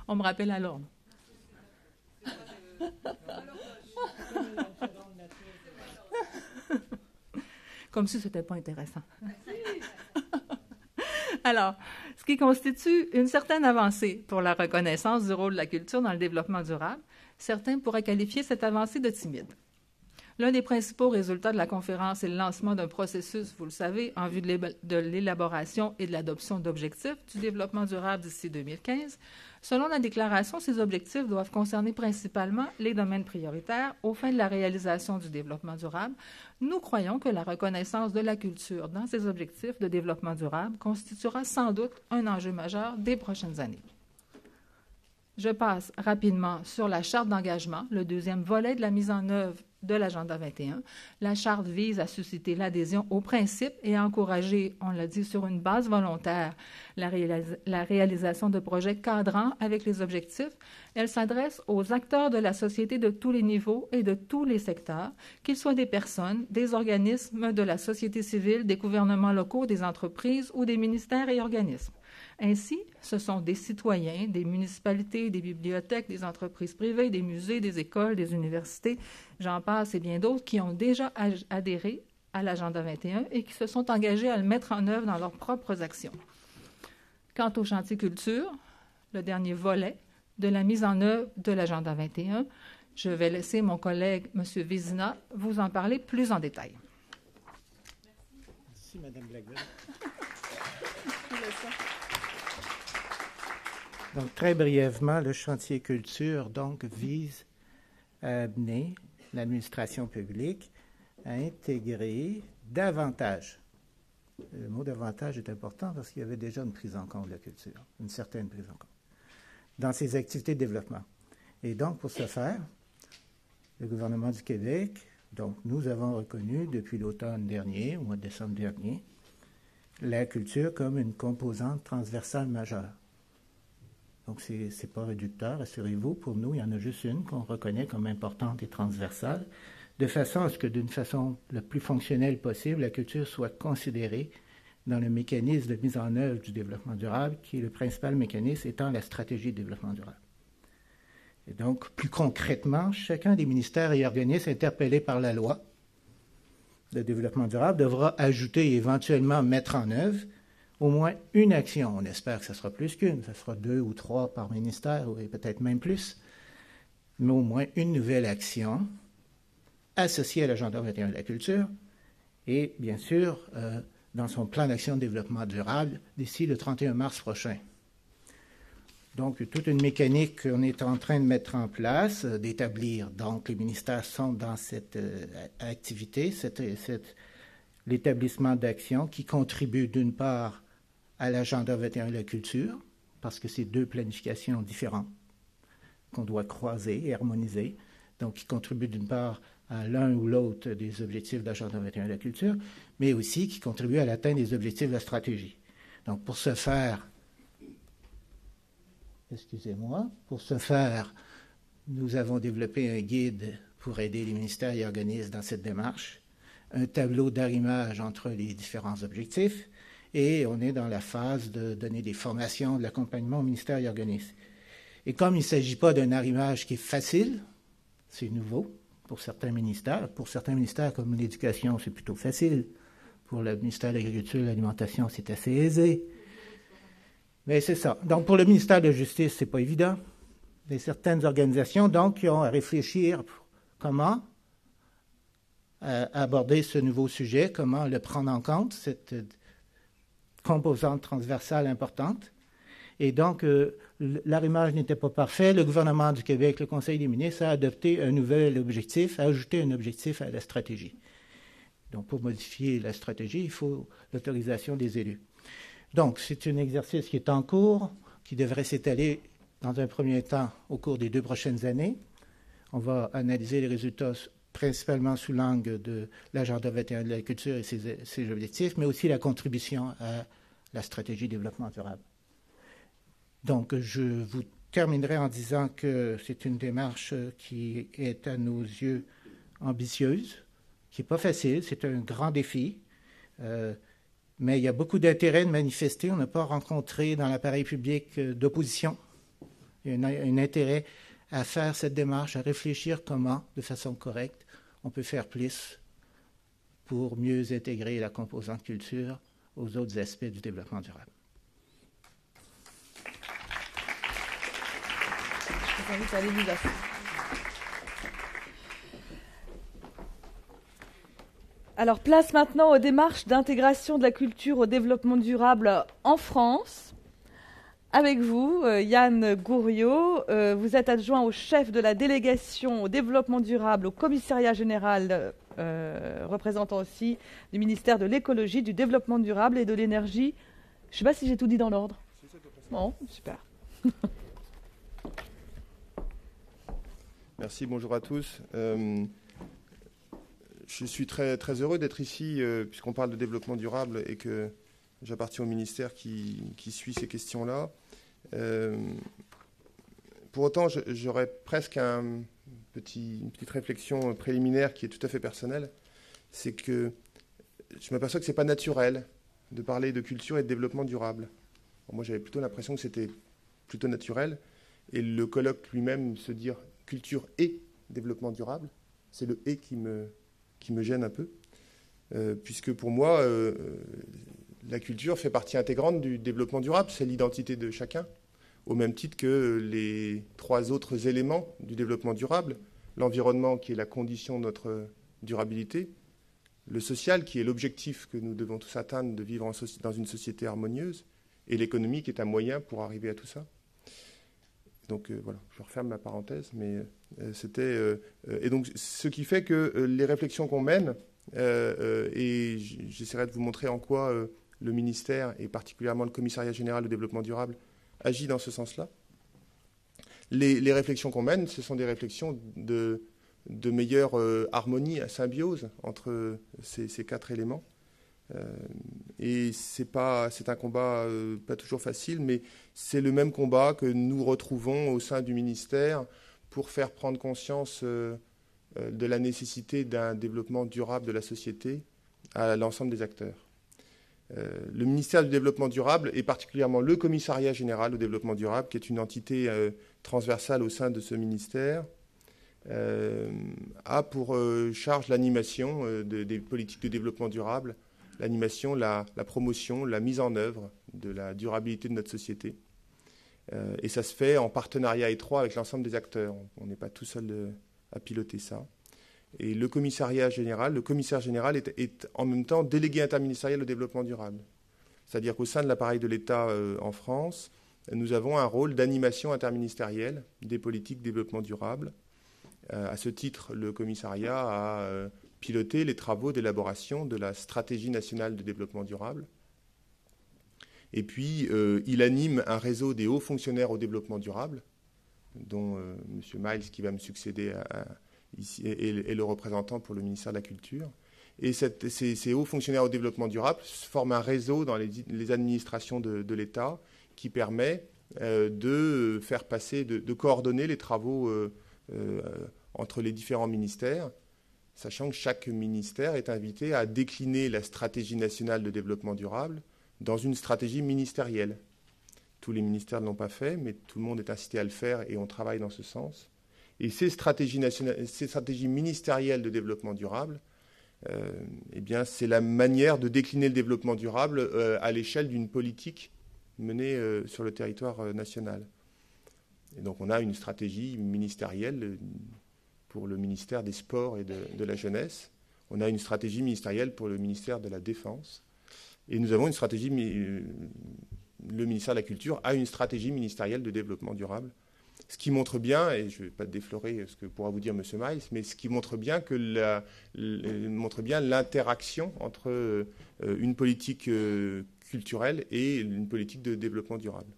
On me rappelle à l'ordre. Comme si ce n'était pas intéressant. Alors, ce qui constitue une certaine avancée pour la reconnaissance du rôle de la culture dans le développement durable, certains pourraient qualifier cette avancée de timide. L'un des principaux résultats de la conférence est le lancement d'un processus, vous le savez, en vue de l'élaboration et de l'adoption d'objectifs du développement durable d'ici 2015. Selon la déclaration, ces objectifs doivent concerner principalement les domaines prioritaires aux fins de la réalisation du développement durable. Nous croyons que la reconnaissance de la culture dans ces objectifs de développement durable constituera sans doute un enjeu majeur des prochaines années. Je passe rapidement sur la charte d'engagement, le deuxième volet de la mise en œuvre de l'Agenda 21. La charte vise à susciter l'adhésion aux principes et à encourager, on l'a dit, sur une base volontaire, la réalisation de projets cadrant avec les objectifs. Elle s'adresse aux acteurs de la société de tous les niveaux et de tous les secteurs, qu'ils soient des personnes, des organismes de la société civile, des gouvernements locaux, des entreprises ou des ministères et organismes. Ainsi, ce sont des citoyens, des municipalités, des bibliothèques, des entreprises privées, des musées, des écoles, des universités, j'en passe et bien d'autres, qui ont déjà adhéré à l'Agenda 21 et qui se sont engagés à le mettre en œuvre dans leurs propres actions. Quant au chantier culture, le dernier volet de la mise en œuvre de l'Agenda 21, je vais laisser mon collègue, M. Vézina, vous en parler plus en détail. Merci, Mme Blackburn. Donc, très brièvement, le chantier culture vise à amener l'administration publique à intégrer davantage. Le mot davantage est important parce qu'il y avait déjà une prise en compte de la culture, une certaine prise en compte, dans ses activités de développement. Et donc, pour ce faire, le gouvernement du Québec, donc nous avons reconnu depuis l'automne dernier, au mois de décembre dernier, la culture comme une composante transversale majeure. Donc, ce n'est pas réducteur, assurez-vous. Pour nous, il y en a juste une qu'on reconnaît comme importante et transversale, de façon à ce que, d'une façon la plus fonctionnelle possible, la culture soit considérée dans le mécanisme de mise en œuvre du développement durable, qui est le principal mécanisme étant la stratégie de développement durable. Et donc, plus concrètement, chacun des ministères et organismes interpellés par la loi de développement durable devra ajouter et éventuellement mettre en œuvre au moins une action. On espère que ce sera plus qu'une, ce sera 2 ou 3 par ministère, ou peut-être même plus, mais au moins une nouvelle action associée à l'Agenda 21 de la culture et, bien sûr, dans son plan d'action de développement durable d'ici le 31 mars prochain. Donc, toute une mécanique qu'on est en train de mettre en place, d'établir. Donc, les ministères sont dans cette activité, l'établissement d'actions qui contribue d'une part à l'Agenda 21 de la culture, parce que c'est 2 planifications différentes qu'on doit croiser et harmoniser, donc qui contribuent d'une part à l'un ou l'autre des objectifs de l'Agenda 21 de la culture, mais aussi qui contribuent à l'atteinte des objectifs de la stratégie. Donc, pour ce faire, nous avons développé un guide pour aider les ministères et organismes dans cette démarche, un tableau d'arrimage entre les différents objectifs, et on est dans la phase de donner des formations, de l'accompagnement aux ministères et organismes. Et comme il ne s'agit pas d'un arrimage qui est facile, c'est nouveau pour certains ministères. Pour certains ministères comme l'éducation, c'est plutôt facile. Pour le ministère de l'Agriculture et de l'Alimentation, c'est assez aisé. Mais c'est ça. Donc pour le ministère de la Justice, c'est pas évident. certaines organisations donc, qui ont à réfléchir comment aborder ce nouveau sujet, comment le prendre en compte, cette composante transversale importante. Et donc, l'arrimage n'était pas parfait. Le gouvernement du Québec, le Conseil des ministres, a adopté un nouvel objectif, a ajouté un objectif à la stratégie. Donc, pour modifier la stratégie, il faut l'autorisation des élus. Donc, c'est un exercice qui est en cours, qui devrait s'étaler dans un premier temps au cours des 2 prochaines années. On va analyser les résultats principalement sous l'angle de l'agenda 21 de la culture et ses objectifs, mais aussi la contribution à la stratégie de développement durable. Donc, je vous terminerai en disant que c'est une démarche qui est à nos yeux ambitieuse, qui n'est pas facile, c'est un grand défi, mais il y a beaucoup d'intérêt de manifester. On n'a pas rencontré dans l'appareil public d'opposition. Il y a un intérêt à faire cette démarche, à réfléchir comment, de façon correcte, on peut faire plus pour mieux intégrer la composante culture aux autres aspects du développement durable. Je vous invite à aller vous asseoir. Alors, place maintenant aux démarches d'intégration de la culture au développement durable en France. Avec vous, Yann Gouriot, vous êtes adjoint au chef de la délégation au développement durable au commissariat général, représentant aussi du ministère de l'écologie, du développement durable et de l'énergie. Je ne sais pas si j'ai tout dit dans l'ordre. Bon, super. Merci, bonjour à tous. Je suis très, très heureux d'être ici, puisqu'on parle de développement durable et que j'appartiens au ministère qui suit ces questions-là. Pour autant, j'aurais presque une petite réflexion préliminaire qui est tout à fait personnelle. C'est que je m'aperçois que ce n'est pas naturel de parler de culture et de développement durable. Moi, j'avais plutôt l'impression que c'était plutôt naturel. Et le colloque lui-même, se dire culture et développement durable, c'est le « et » qui me gêne un peu. Puisque pour moi, la culture fait partie intégrante du développement durable, c'est l'identité de chacun, au même titre que les 3 autres éléments du développement durable, l'environnement qui est la condition de notre durabilité, le social qui est l'objectif que nous devons tous atteindre de vivre dans une société harmonieuse, et l'économie qui est un moyen pour arriver à tout ça. Donc voilà, je referme ma parenthèse, mais et donc ce qui fait que les réflexions qu'on mène, et j'essaierai de vous montrer en quoi le ministère, et particulièrement le commissariat général au développement durable, agit dans ce sens-là. Les réflexions qu'on mène, ce sont des réflexions de meilleure harmonie, symbiose entre ces 4 éléments. Et c'est un combat pas toujours facile, mais c'est le même combat que nous retrouvons au sein du ministère pour faire prendre conscience de la nécessité d'un développement durable de la société à l'ensemble des acteurs. Le ministère du développement durable, et particulièrement le commissariat général au développement durable, qui est une entité transversale au sein de ce ministère, a pour charge l'animation des politiques de développement durable, l'animation, la promotion, la mise en œuvre de la durabilité de notre société. Et ça se fait en partenariat étroit avec l'ensemble des acteurs. On n'est pas tout seul à piloter ça. Et le commissaire général est en même temps délégué interministériel au développement durable. C'est-à-dire qu'au sein de l'appareil de l'État en France, nous avons un rôle d'animation interministérielle des politiques de développement durable. À ce titre, le commissariat a piloté les travaux d'élaboration de la stratégie nationale de développement durable. Et puis, il anime un réseau des hauts fonctionnaires au développement durable, dont M. Miles, qui va me succéder ici, est le représentant pour le ministère de la Culture. Et ces hauts fonctionnaires au développement durable forment un réseau dans les administrations de l'État qui permet de faire passer, de coordonner les travaux entre les différents ministères, sachant que chaque ministère est invité à décliner la stratégie nationale de développement durable dans une stratégie ministérielle. Tous les ministères ne l'ont pas fait, mais tout le monde est incité à le faire et on travaille dans ce sens. Et ces stratégies ministérielles de développement durable, eh bien, c'est la manière de décliner le développement durable à l'échelle d'une politique menée sur le territoire national. Et donc on a une stratégie ministérielle pour le ministère des Sports et de la Jeunesse. On a une stratégie ministérielle pour le ministère de la Défense. Et nous avons une stratégie, le ministère de la Culture a une stratégie ministérielle de développement durable. Ce qui montre bien, et je ne vais pas déflorer ce que pourra vous dire M. Miles, mais ce qui montre bien l'interaction entre une politique culturelle et une politique de développement durable.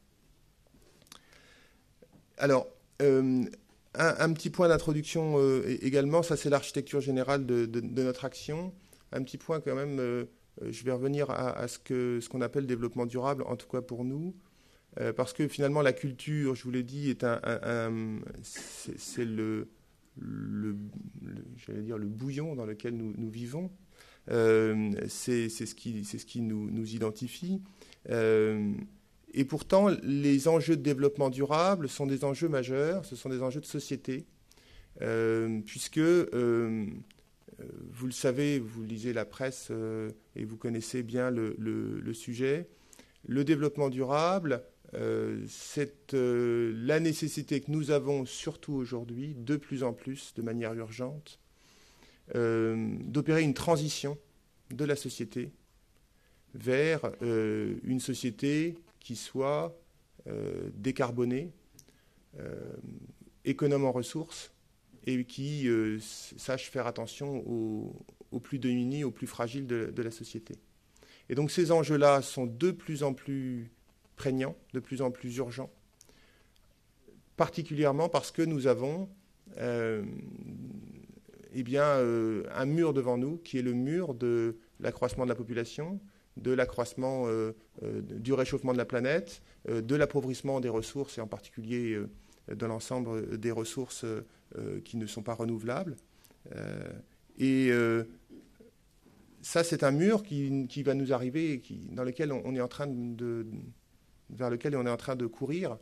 Alors, un petit point d'introduction également, ça c'est l'architecture générale de notre action. Un petit point quand même, je vais revenir à ce qu'on appelle développement durable, en tout cas pour nous, parce que finalement la culture, je vous l'ai dit, c'est j'allais dire le bouillon dans lequel nous vivons. C'est ce qui nous identifie. Et pourtant, les enjeux de développement durable sont des enjeux majeurs, ce sont des enjeux de société, puisque, vous le savez, vous lisez la presse et vous connaissez bien le sujet, le développement durable, c'est la nécessité que nous avons, surtout aujourd'hui, de plus en plus, de manière urgente, d'opérer une transition de la société vers une société qui soit décarbonée, économe en ressources et qui sache faire attention aux plus démunis, aux plus fragiles de la société. Et donc ces enjeux-là sont de plus en plus prégnants, de plus en plus urgents, particulièrement parce que nous avons un mur devant nous qui est le mur de l'accroissement de la population, de l'accroissement du réchauffement de la planète, de l'appauvrissement des ressources, et en particulier de l'ensemble des ressources qui ne sont pas renouvelables. Ça, c'est un mur qui va nous arriver, vers lequel on est en train de courir.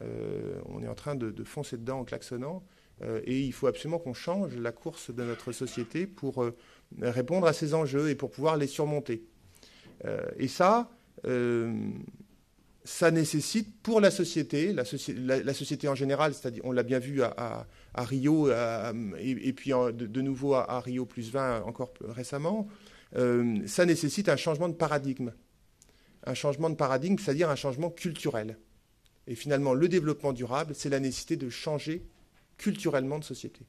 On est en train de foncer dedans en klaxonnant. Et il faut absolument qu'on change la course de notre société pour répondre à ces enjeux et pour pouvoir les surmonter. Et ça nécessite pour la société en général, c'est-à-dire on l'a bien vu à Rio et puis de nouveau à Rio plus 20 encore récemment, ça nécessite un changement de paradigme. Un changement de paradigme, c'est-à-dire un changement culturel. Et finalement, le développement durable, c'est la nécessité de changer culturellement de société.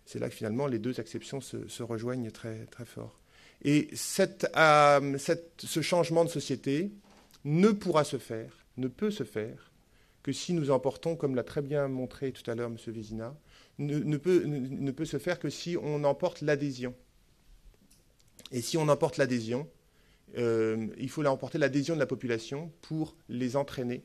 C'est là que finalement les deux acceptions se rejoignent très, très fort. Et ce changement de société ne peut se faire que si nous emportons, comme l'a très bien montré tout à l'heure M. Vézina, ne peut se faire que si on emporte l'adhésion. Et si on emporte l'adhésion, il faut emporter l'adhésion de la population pour les entraîner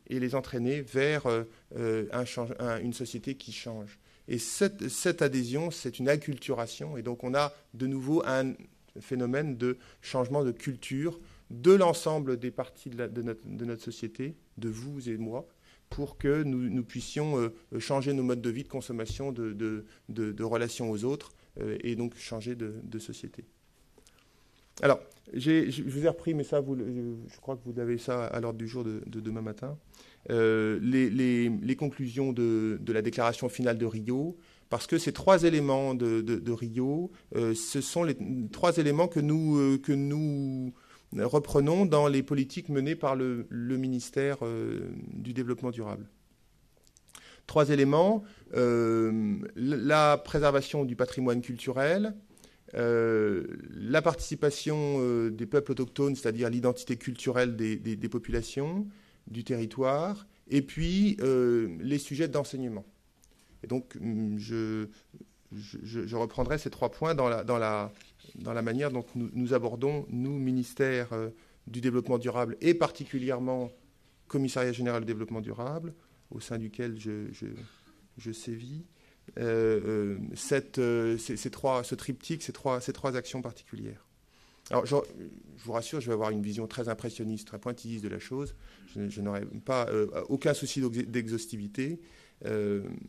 vers une société qui change. Et cette adhésion, c'est une acculturation. Et donc, on a de nouveau un phénomène de changement de culture de l'ensemble des parties de notre société, de vous et de moi, pour que nous puissions changer nos modes de vie, de consommation, de relations aux autres, et donc changer de société. Alors, je vous ai repris, mais ça, je crois que vous avez ça à l'ordre du jour de demain matin. Les conclusions de la déclaration finale de Rio, parce que ces trois éléments de Rio, ce sont les trois éléments que nous reprenons dans les politiques menées par le ministère du Développement durable. Trois éléments, la préservation du patrimoine culturel, la participation des peuples autochtones, c'est-à-dire l'identité culturelle des populations, du territoire, et puis les sujets d'enseignement. Et donc, je reprendrai ces trois points dans la manière dont nous abordons, nous, ministère du développement durable, et particulièrement Commissariat général du développement durable, au sein duquel je sévis, ce triptyque, ces trois actions particulières. Alors, je vous rassure, je vais avoir une vision très impressionniste, très pointilliste de la chose. Je n'aurai pas aucun souci d'exhaustivité,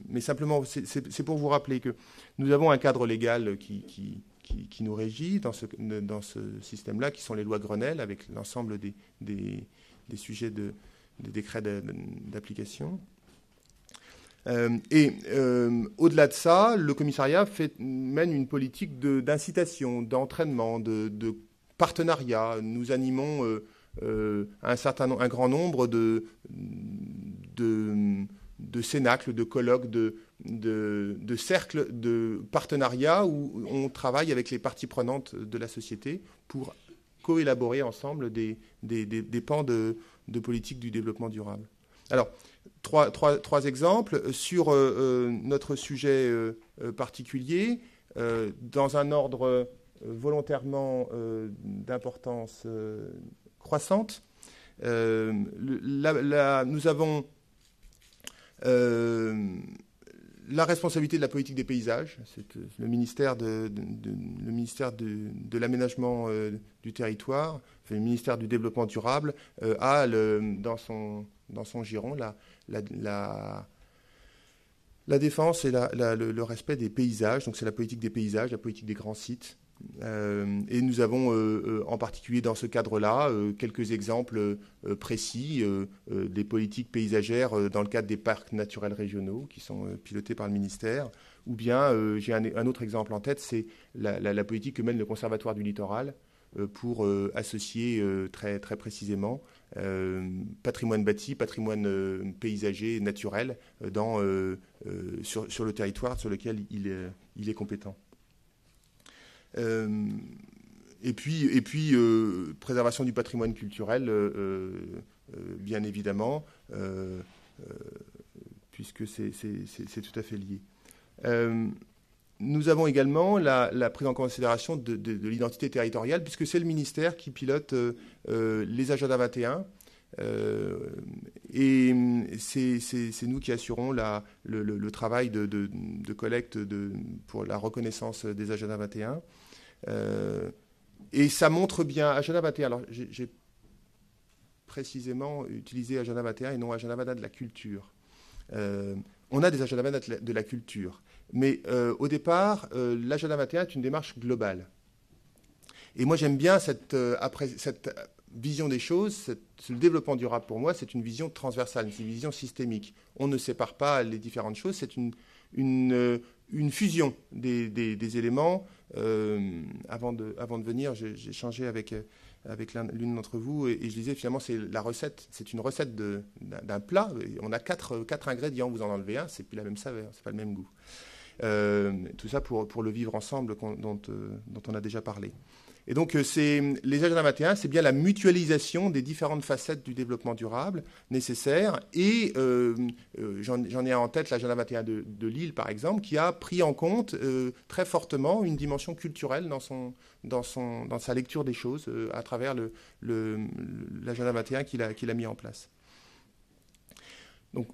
mais simplement, c'est pour vous rappeler que nous avons un cadre légal qui nous régit dans ce système-là, qui sont les lois Grenelle, avec l'ensemble des sujets décrets d'application. Au-delà de ça, le commissariat mène une politique d'incitation, d'entraînement, de partenariat. Nous animons un grand nombre de cénacles, de colloques, de cercles de partenariat où on travaille avec les parties prenantes de la société pour coélaborer ensemble des pans de politique du développement durable. Alors, trois exemples sur notre sujet particulier, dans un ordre volontairement d'importance croissante. Nous avons la responsabilité de la politique des paysages. C'est le ministère de l'aménagement du territoire, le ministère du développement durable, a dans son giron la défense et le respect des paysages. Donc c'est la politique des paysages, la politique des grands sites. Et nous avons en particulier dans ce cadre-là quelques exemples précis des politiques paysagères dans le cadre des parcs naturels régionaux qui sont pilotés par le ministère. Ou bien, j'ai un autre exemple en tête, c'est la politique que mène le Conservatoire du littoral pour associer très, très précisément patrimoine bâti, patrimoine paysager, naturel sur le territoire sur lequel il est compétent. Et puis préservation du patrimoine culturel, bien évidemment, puisque c'est tout à fait lié. Nous avons également la prise en considération de l'identité territoriale, puisque c'est le ministère qui pilote les agendas 21. Et c'est nous qui assurons le travail de collecte pour la reconnaissance des agendas 21. Et ça montre bien, agenda 21, alors j'ai précisément utilisé agenda 21 et non agenda 21 de la culture. On a des agendas 21 de la culture, mais au départ, l'agenda 21 est une démarche globale. Et moi j'aime bien cette vision des choses, le développement durable pour moi, c'est une vision transversale, c'est une vision systémique. On ne sépare pas les différentes choses, c'est une fusion des éléments. Avant de venir, j'ai échangé avec l'une d'entre vous et je disais finalement c'est la recette, c'est une recette d'un plat. On a quatre ingrédients, vous en enlevez un, c'est plus la même saveur, c'est pas le même goût. Tout ça pour le vivre ensemble dont on a déjà parlé. Et donc, les agendas 21, c'est bien la mutualisation des différentes facettes du développement durable nécessaires. Et j'en ai en tête l'agenda 21 de Lille, par exemple, qui a pris en compte très fortement une dimension culturelle dans sa lecture des choses à travers l'agenda 21 qu'il a mis en place. Donc,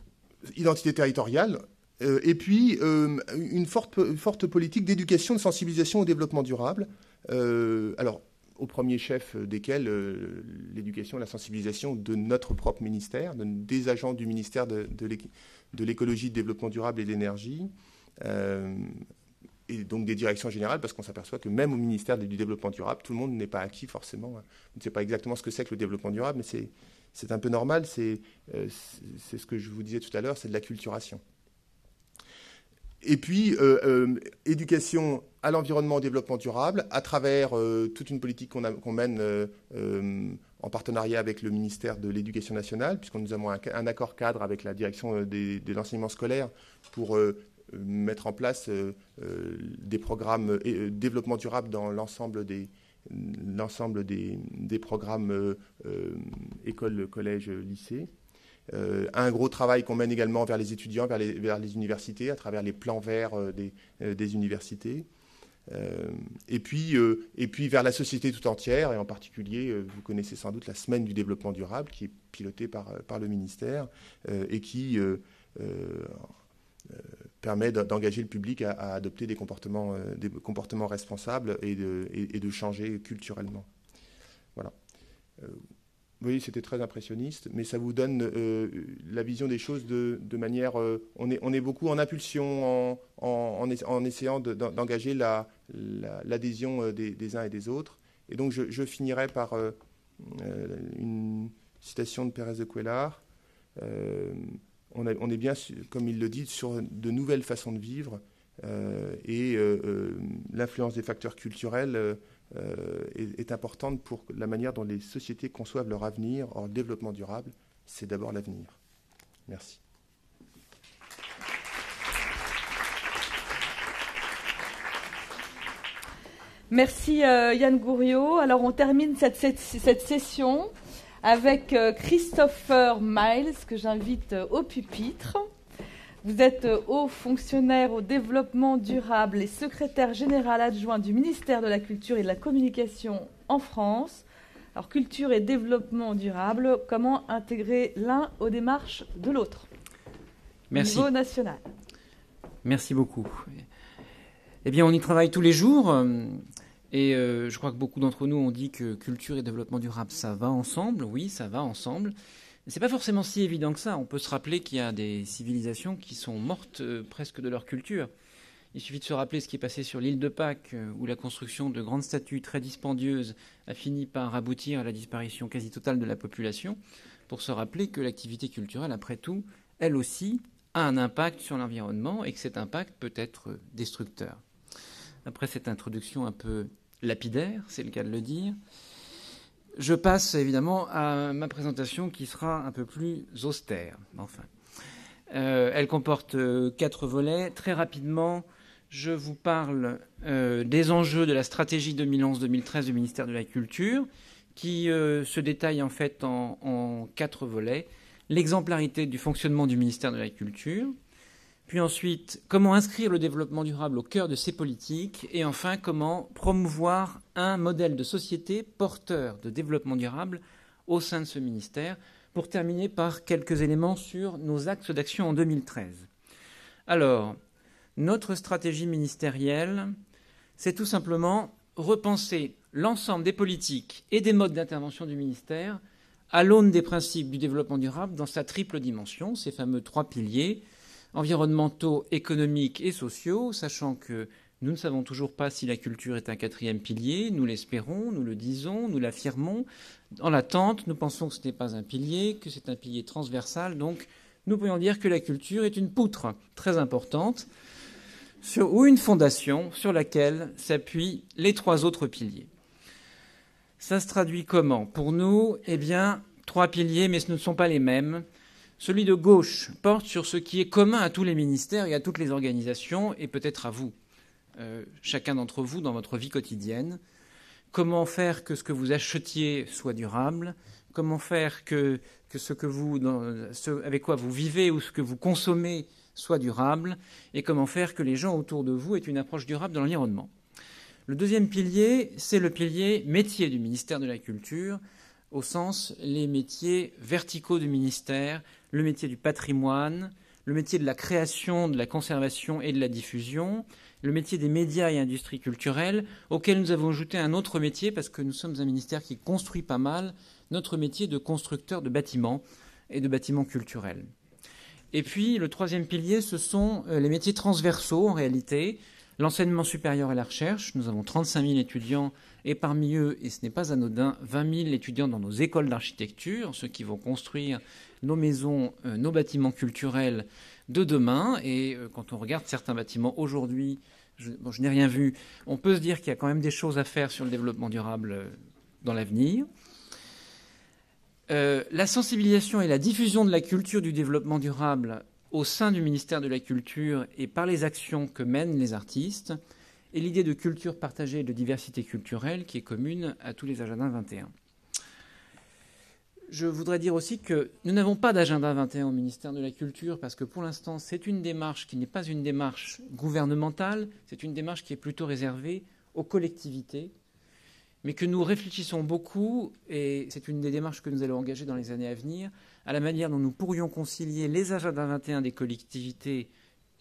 identité territoriale. Et puis, une forte politique d'éducation, de sensibilisation au développement durable. Alors, au premier chef desquels l'éducation et la sensibilisation de notre propre ministère, des agents du ministère de l'écologie, du développement durable et de l'énergie, et donc des directions générales, parce qu'on s'aperçoit que même au ministère du développement durable, tout le monde n'est pas acquis forcément. On ne sait pas exactement ce que c'est que le développement durable, mais c'est un peu normal, c'est ce que je vous disais tout à l'heure, c'est de l'acculturation. Et puis, éducation à l'environnement, au développement durable, à travers toute une politique qu'on mène en partenariat avec le ministère de l'Éducation nationale, puisque nous avons un accord cadre avec la direction de l'enseignement scolaire pour mettre en place des programmes développement durable dans l'ensemble des programmes écoles, collèges, lycées. Un gros travail qu'on mène également vers les étudiants, vers les universités, à travers les plans verts des universités. Et puis vers la société tout entière, et en particulier, vous connaissez sans doute la Semaine du développement durable, qui est pilotée par le ministère et qui permet d'engager le public à adopter des comportements responsables et de changer culturellement. Voilà. Vous voyez, c'était très impressionniste, mais ça vous donne la vision des choses de manière... on est beaucoup en impulsion, en essayant d'engager l'adhésion des uns et des autres. Et donc, je finirai par une citation de Pérez de Cuéllar. on est bien, comme il le dit, sur de nouvelles façons de vivre et l'influence des facteurs culturels est importante pour la manière dont les sociétés conçoivent leur avenir. Or, le développement durable, c'est d'abord l'avenir. Merci. Merci Yann Gouriot. Alors on termine cette session avec Christopher Miles, que j'invite au pupitre. Vous êtes haut fonctionnaire au développement durable et secrétaire général adjoint du ministère de la Culture et de la Communication en France. Alors culture et développement durable, comment intégrer l'un aux démarches de l'autre au niveau national? Merci beaucoup. Eh bien, on y travaille tous les jours. Et je crois que beaucoup d'entre nous ont dit que culture et développement durable, ça va ensemble. Oui, ça va ensemble. C'est pas forcément si évident que ça. On peut se rappeler qu'il y a des civilisations qui sont mortes presque de leur culture. Il suffit de se rappeler ce qui est passé sur l'île de Pâques, où la construction de grandes statues très dispendieuses a fini par aboutir à la disparition quasi totale de la population, pour se rappeler que l'activité culturelle, après tout, elle aussi, a un impact sur l'environnement et que cet impact peut être destructeur. Après cette introduction un peu lapidaire, c'est le cas de le dire, je passe évidemment à ma présentation qui sera un peu plus austère. Enfin, elle comporte 4 volets. Très rapidement, je vous parle des enjeux de la stratégie 2011-2013 du ministère de la Culture, qui se détaille en fait en 4 volets. L'exemplarité du fonctionnement du ministère de la Culture, puis ensuite, comment inscrire le développement durable au cœur de ces politiques, et enfin, comment promouvoir un modèle de société porteur de développement durable au sein de ce ministère, pour terminer par quelques éléments sur nos axes d'action en 2013. Alors, notre stratégie ministérielle, c'est tout simplement repenser l'ensemble des politiques et des modes d'intervention du ministère à l'aune des principes du développement durable dans sa triple dimension, ces fameux 3 piliers, environnementaux, économiques et sociaux, sachant que nous ne savons toujours pas si la culture est un 4e pilier. Nous l'espérons, nous le disons, nous l'affirmons. En l'attente, nous pensons que ce n'est pas un pilier, que c'est un pilier transversal. Donc, nous pourrions dire que la culture est une poutre très importante ou une fondation sur laquelle s'appuient les 3 autres piliers. Ça se traduit comment? Pour nous, eh bien, 3 piliers, mais ce ne sont pas les mêmes. Celui de gauche porte sur ce qui est commun à tous les ministères et à toutes les organisations, et peut-être à vous, chacun d'entre vous dans votre vie quotidienne. Comment faire que ce que vous achetiez soit durable? Comment faire que avec quoi vous vivez ou ce que vous consommez soit durable? Et comment faire que les gens autour de vous aient une approche durable de l'environnement? Le 2e pilier, c'est le pilier métier du ministère de la Culture, au sens les métiers verticaux du ministère, le métier du patrimoine, le métier de la création, de la conservation et de la diffusion, le métier des médias et industries culturelles, auquel nous avons ajouté un autre métier, parce que nous sommes un ministère qui construit pas mal, notre métier de constructeur de bâtiments et de bâtiments culturels. Et puis, le 3e pilier, ce sont les métiers transversaux, en réalité, l'enseignement supérieur et la recherche. Nous avons 35 000 étudiants, et parmi eux, et ce n'est pas anodin, 20 000 étudiants dans nos écoles d'architecture, ceux qui vont construire nos maisons, nos bâtiments culturels de demain. Et quand on regarde certains bâtiments aujourd'hui, je n'ai rien vu, on peut se dire qu'il y a quand même des choses à faire sur le développement durable dans l'avenir. La sensibilisation et la diffusion de la culture du développement durable au sein du ministère de la Culture et par les actions que mènent les artistes, et l'idée de culture partagée et de diversité culturelle qui est commune à tous les agendas 21. Je voudrais dire aussi que nous n'avons pas d'agenda 21 au ministère de la Culture parce que pour l'instant, c'est une démarche qui n'est pas une démarche gouvernementale, c'est une démarche qui est plutôt réservée aux collectivités, mais que nous réfléchissons beaucoup, et c'est une des démarches que nous allons engager dans les années à venir, à la manière dont nous pourrions concilier les agendas 21 des collectivités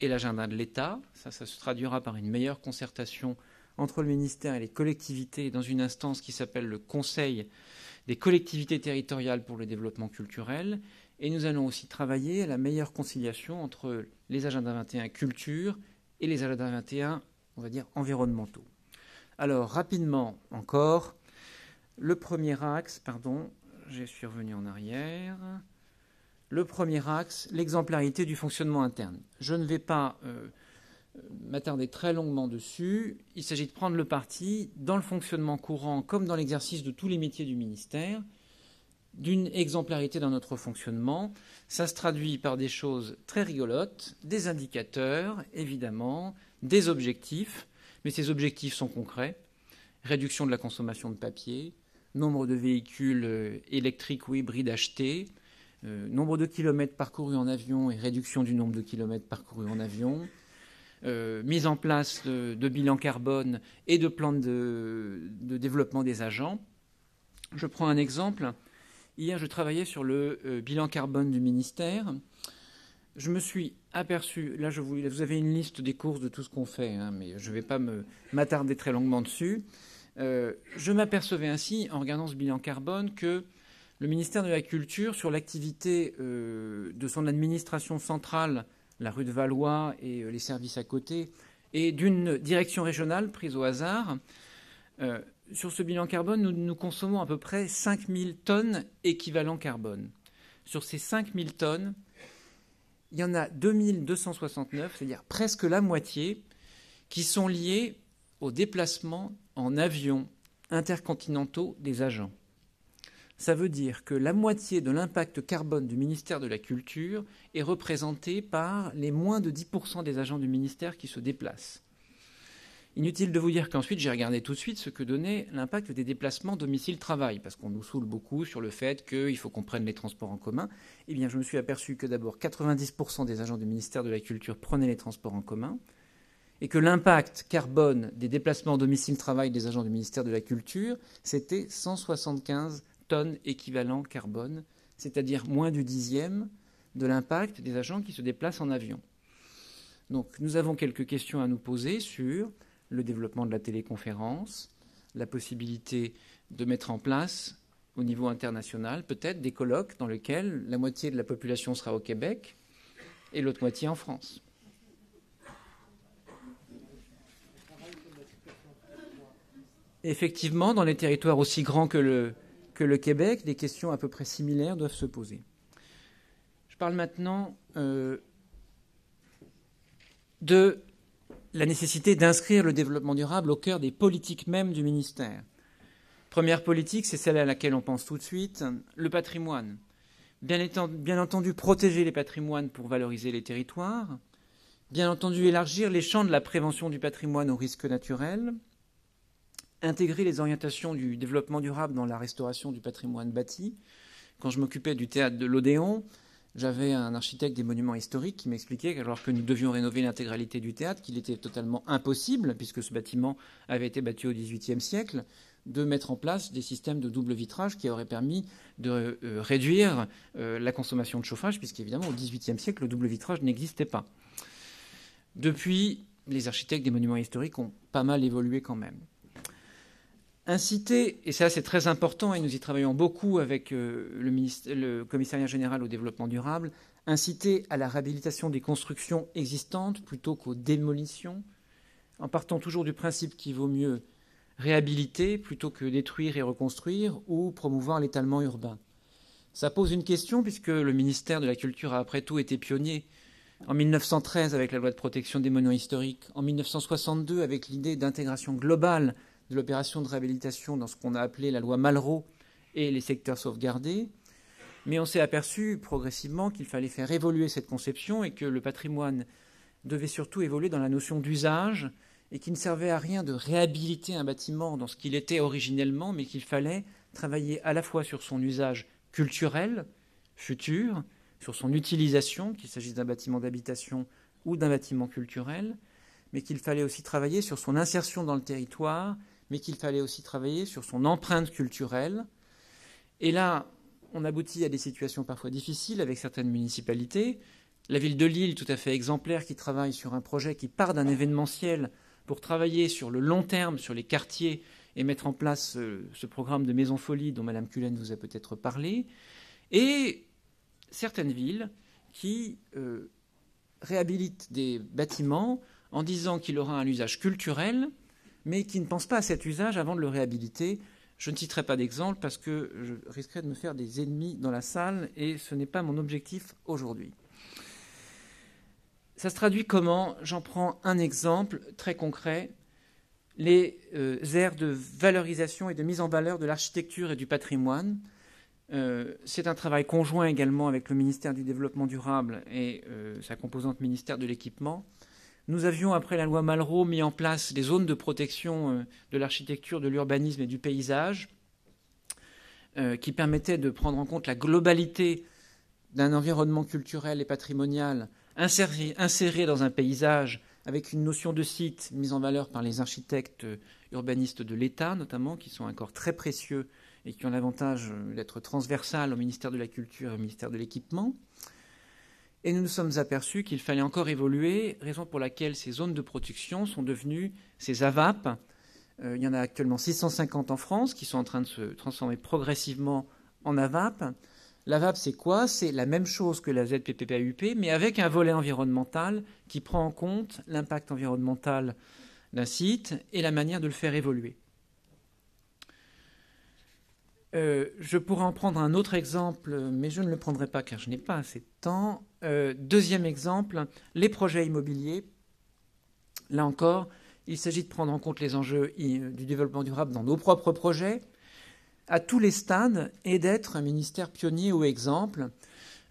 et l'agenda de l'État. Ça se traduira par une meilleure concertation entre le ministère et les collectivités dans une instance qui s'appelle le Conseil des collectivités territoriales pour le développement culturel. Et nous allons aussi travailler à la meilleure conciliation entre les agendas 21 culture et les agendas 21, on va dire, environnementaux. Alors, rapidement encore, le premier axe, je suis revenu en arrière. Le premier axe, l'exemplarité du fonctionnement interne. Je ne vais pas m'attarder très longuement dessus. Il s'agit de prendre le parti, dans le fonctionnement courant comme dans l'exercice de tous les métiers du ministère, d'une exemplarité dans notre fonctionnement. Ça se traduit par des choses très rigolotes, des indicateurs, évidemment, des objectifs, mais ces objectifs sont concrets. Réduction de la consommation de papier, nombre de véhicules électriques ou hybrides achetés, nombre de kilomètres parcourus en avion et réduction du nombre de kilomètres parcourus en avion, mise en place de bilan carbone et de plans de développement des agents. Je prends un exemple. Hier, je travaillais sur le bilan carbone du ministère. Je me suis aperçu, là vous avez une liste des courses de tout ce qu'on fait, hein, mais je ne vais pas m'attarder très longuement dessus. Je m'apercevais ainsi, en regardant ce bilan carbone, que le ministère de la Culture, sur l'activité de son administration centrale, la rue de Valois et les services à côté, et d'une direction régionale prise au hasard, sur ce bilan carbone, nous consommons à peu près 5000 tonnes équivalent carbone. Sur ces 5000 tonnes, il y en a 2269, c'est-à-dire presque la moitié, qui sont liées aux déplacements en avion intercontinentaux des agents. Ça veut dire que la moitié de l'impact carbone du ministère de la Culture est représentée par les moins de 10% des agents du ministère qui se déplacent. Inutile de vous dire qu'ensuite, j'ai regardé tout de suite ce que donnait l'impact des déplacements domicile-travail, parce qu'on nous saoule beaucoup sur le fait qu'il faut qu'on prenne les transports en commun. Eh bien, je me suis aperçu que d'abord, 90% des agents du ministère de la Culture prenaient les transports en commun, et que l'impact carbone des déplacements domicile-travail des agents du ministère de la Culture, c'était 175 tonnes équivalent carbone, c'est-à-dire moins du 10e de l'impact des agents qui se déplacent en avion. Donc, nous avons quelques questions à nous poser sur le développement de la téléconférence, la possibilité de mettre en place, au niveau international, peut-être des colloques dans lesquels la moitié de la population sera au Québec et l'autre moitié en France. Effectivement, dans les territoires aussi grands que le Québec, des questions à peu près similaires doivent se poser. Je parle maintenant de la nécessité d'inscrire le développement durable au cœur des politiques mêmes du ministère. Première politique, c'est celle à laquelle on pense tout de suite, le patrimoine. Bien entendu, protéger les patrimoines pour valoriser les territoires. Bien entendu, élargir les champs de la prévention du patrimoine aux risques naturels. Intégrer les orientations du développement durable dans la restauration du patrimoine bâti. Quand je m'occupais du théâtre de l'Odéon, j'avais un architecte des monuments historiques qui m'expliquait qu'alors que nous devions rénover l'intégralité du théâtre, qu'il était totalement impossible, puisque ce bâtiment avait été bâti au XVIIIe siècle, de mettre en place des systèmes de double vitrage qui auraient permis de réduire la consommation de chauffage, puisqu'évidemment, au XVIIIe siècle, le double vitrage n'existait pas. Depuis, les architectes des monuments historiques ont pas mal évolué quand même. Inciter, et ça c'est très important, et nous y travaillons beaucoup avec le commissariat général au développement durable, inciter à la réhabilitation des constructions existantes plutôt qu'aux démolitions, en partant toujours du principe qu'il vaut mieux réhabiliter plutôt que détruire et reconstruire ou promouvoir l'étalement urbain. Ça pose une question puisque le ministère de la Culture a après tout été pionnier en 1913 avec la loi de protection des monuments historiques, en 1962 avec l'idée d'intégration globale de l'opération de réhabilitation dans ce qu'on a appelé la loi Malraux et les secteurs sauvegardés. Mais on s'est aperçu progressivement qu'il fallait faire évoluer cette conception et que le patrimoine devait surtout évoluer dans la notion d'usage et qu'il ne servait à rien de réhabiliter un bâtiment dans ce qu'il était originellement, mais qu'il fallait travailler à la fois sur son usage culturel, futur, sur son utilisation, qu'il s'agisse d'un bâtiment d'habitation ou d'un bâtiment culturel, mais qu'il fallait aussi travailler sur son insertion dans le territoire, mais qu'il fallait aussi travailler sur son empreinte culturelle. Et là, on aboutit à des situations parfois difficiles avec certaines municipalités. La ville de Lille, tout à fait exemplaire, qui travaille sur un projet qui part d'un événementiel pour travailler sur le long terme, sur les quartiers, et mettre en place ce programme de Maison Folie dont Mme Cullen vous a peut-être parlé. Et certaines villes qui réhabilitent des bâtiments en disant qu'il aura un usage culturel, mais qui ne pensent pas à cet usage avant de le réhabiliter. Je ne citerai pas d'exemple parce que je risquerais de me faire des ennemis dans la salle et ce n'est pas mon objectif aujourd'hui. Ça se traduit comment? J'en prends un exemple très concret. Les aires de valorisation et de mise en valeur de l'architecture et du patrimoine. C'est un travail conjoint également avec le ministère du Développement durable et sa composante ministère de l'Équipement. Nous avions, après la loi Malraux, mis en place des zones de protection de l'architecture, de l'urbanisme et du paysage qui permettaient de prendre en compte la globalité d'un environnement culturel et patrimonial inséré dans un paysage avec une notion de site mise en valeur par les architectes urbanistes de l'État, notamment, qui sont un corps très précieux et qui ont l'avantage d'être transversales au ministère de la Culture et au ministère de l'Équipement. Et nous nous sommes aperçus qu'il fallait encore évoluer, raison pour laquelle ces zones de protection sont devenues ces AVAP. Il y en a actuellement 650 en France qui sont en train de se transformer progressivement en AVAP. L'AVAP, c'est quoi? C'est la même chose que la ZPPAUP, mais avec un volet environnemental qui prend en compte l'impact environnemental d'un site et la manière de le faire évoluer. Je pourrais en prendre un autre exemple, mais je ne le prendrai pas car je n'ai pas assez de temps. Deuxième exemple, les projets immobiliers. Là encore, il s'agit de prendre en compte les enjeux du développement durable dans nos propres projets, à tous les stades, et d'être un ministère pionnier ou exemple.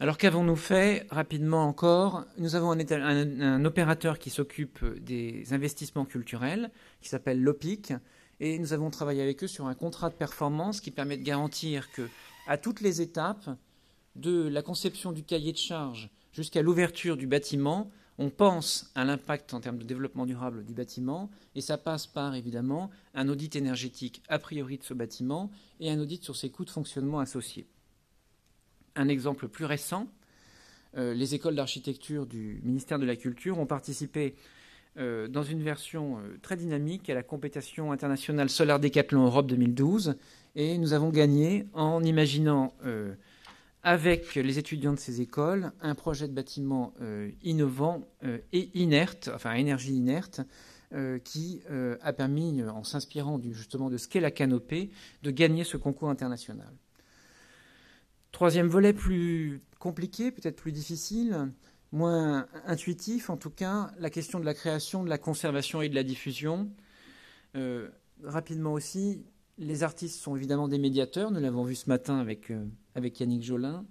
Alors qu'avons-nous fait rapidement encore? Nous avons un opérateur qui s'occupe des investissements culturels, qui s'appelle l'OPIC, et nous avons travaillé avec eux sur un contrat de performance qui permet de garantir que, à toutes les étapes, de la conception du cahier de charges jusqu'à l'ouverture du bâtiment, on pense à l'impact en termes de développement durable du bâtiment, et ça passe par, évidemment, un audit énergétique a priori de ce bâtiment et un audit sur ses coûts de fonctionnement associés. Un exemple plus récent, les écoles d'architecture du ministère de la Culture ont participé dans une version très dynamique à la compétition internationale Solar Décathlon Europe 2012, et nous avons gagné en imaginant avec les étudiants de ces écoles un projet de bâtiment innovant et inerte, enfin énergie inerte, qui a permis, en s'inspirant justement de ce qu'est la canopée, de gagner ce concours international. Troisième volet plus compliqué, peut-être plus difficile, moins intuitif en tout cas, la question de la création, de la conservation et de la diffusion. Rapidement aussi, les artistes sont évidemment des médiateurs, nous l'avons vu ce matin avec Yannick Jolin.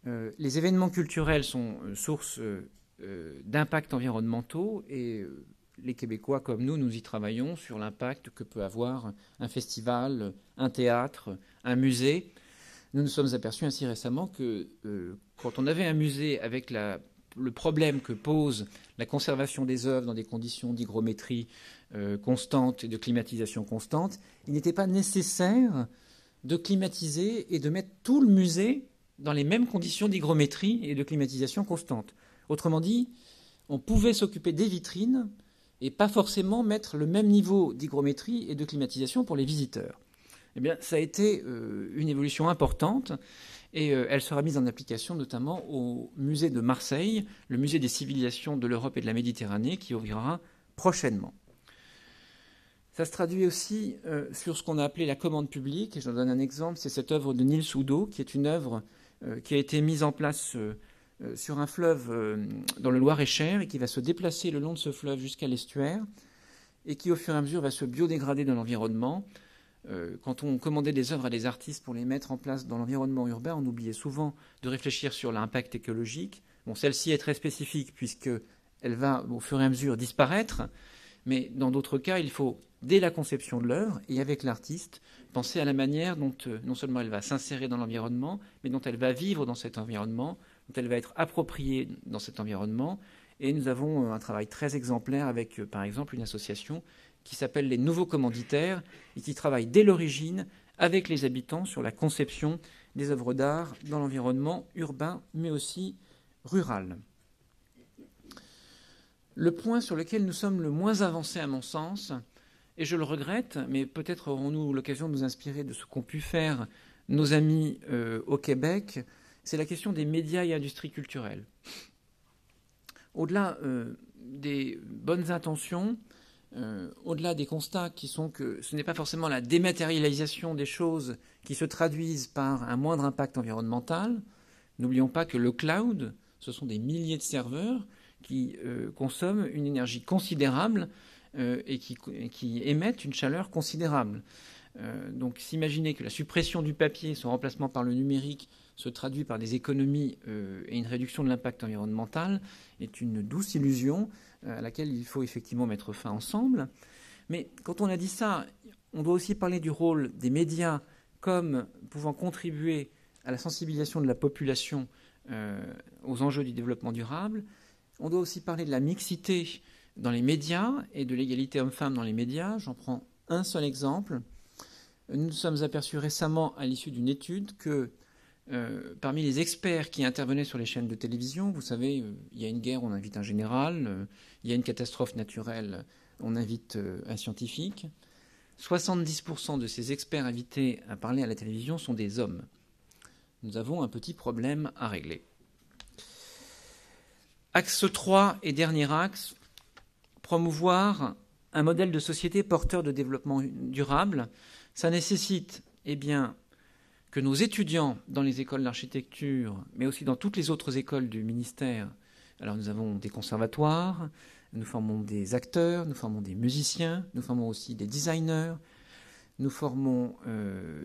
Les événements culturels sont source d'impacts environnementaux et les Québécois comme nous y travaillons sur l'impact que peut avoir un festival, un théâtre, un musée. Nous nous sommes aperçus ainsi récemment que quand on avait un musée avec le problème que pose la conservation des œuvres dans des conditions d'hygrométrie constante et de climatisation constante, il n'était pas nécessaire de climatiser et de mettre tout le musée dans les mêmes conditions d'hygrométrie et de climatisation constante. Autrement dit, on pouvait s'occuper des vitrines et pas forcément mettre le même niveau d'hygrométrie et de climatisation pour les visiteurs. Eh bien, ça a été une évolution importante et elle sera mise en application notamment au musée de Marseille, le musée des civilisations de l'Europe et de la Méditerranée, qui ouvrira prochainement. Ça se traduit aussi sur ce qu'on a appelé la commande publique, et j'en donne un exemple, c'est cette œuvre de Niels Udo, qui est une œuvre qui a été mise en place sur un fleuve dans le Loir-et-Cher et qui va se déplacer le long de ce fleuve jusqu'à l'estuaire et qui au fur et à mesure va se biodégrader dans l'environnement. Quand on commandait des œuvres à des artistes pour les mettre en place dans l'environnement urbain, on oubliait souvent de réfléchir sur l'impact écologique. Bon, celle-ci est très spécifique puisqu'elle va au fur et à mesure disparaître, mais dans d'autres cas, il faut, dès la conception de l'œuvre et avec l'artiste, penser à la manière dont non seulement elle va s'insérer dans l'environnement, mais dont elle va vivre dans cet environnement, dont elle va être appropriée dans cet environnement. Et nous avons un travail très exemplaire avec, par exemple, une association qui s'appelle les Nouveaux Commanditaires et qui travaille dès l'origine avec les habitants sur la conception des œuvres d'art dans l'environnement urbain, mais aussi rural. Le point sur lequel nous sommes le moins avancés à mon sens, et je le regrette, mais peut-être aurons-nous l'occasion de nous inspirer de ce qu'ont pu faire nos amis au Québec, c'est la question des médias et industries culturelles. Au-delà des bonnes intentions, au-delà des constats qui sont que ce n'est pas forcément la dématérialisation des choses qui se traduisent par un moindre impact environnemental. N'oublions pas que le cloud, ce sont des milliers de serveurs qui consomment une énergie considérable et qui émettent une chaleur considérable. Donc s'imaginer que la suppression du papier, son remplacement par le numérique, se traduit par des économies et une réduction de l'impact environnemental est une douce illusion à laquelle il faut effectivement mettre fin ensemble. Mais quand on a dit ça, on doit aussi parler du rôle des médias comme pouvant contribuer à la sensibilisation de la population aux enjeux du développement durable. On doit aussi parler de la mixité dans les médias et de l'égalité homme-femme dans les médias. J'en prends un seul exemple. Nous nous sommes aperçus récemment, à l'issue d'une étude, que parmi les experts qui intervenaient sur les chaînes de télévision, vous savez, il y a une guerre, on invite un général, il y a une catastrophe naturelle, on invite un scientifique. 70% de ces experts invités à parler à la télévision sont des hommes. Nous avons un petit problème à régler. Axe 3 et dernier axe, promouvoir un modèle de société porteur de développement durable. Ça nécessite, que nos étudiants dans les écoles d'architecture, mais aussi dans toutes les autres écoles du ministère, alors nous avons des conservatoires, nous formons des acteurs, nous formons des musiciens, nous formons aussi des designers, nous formons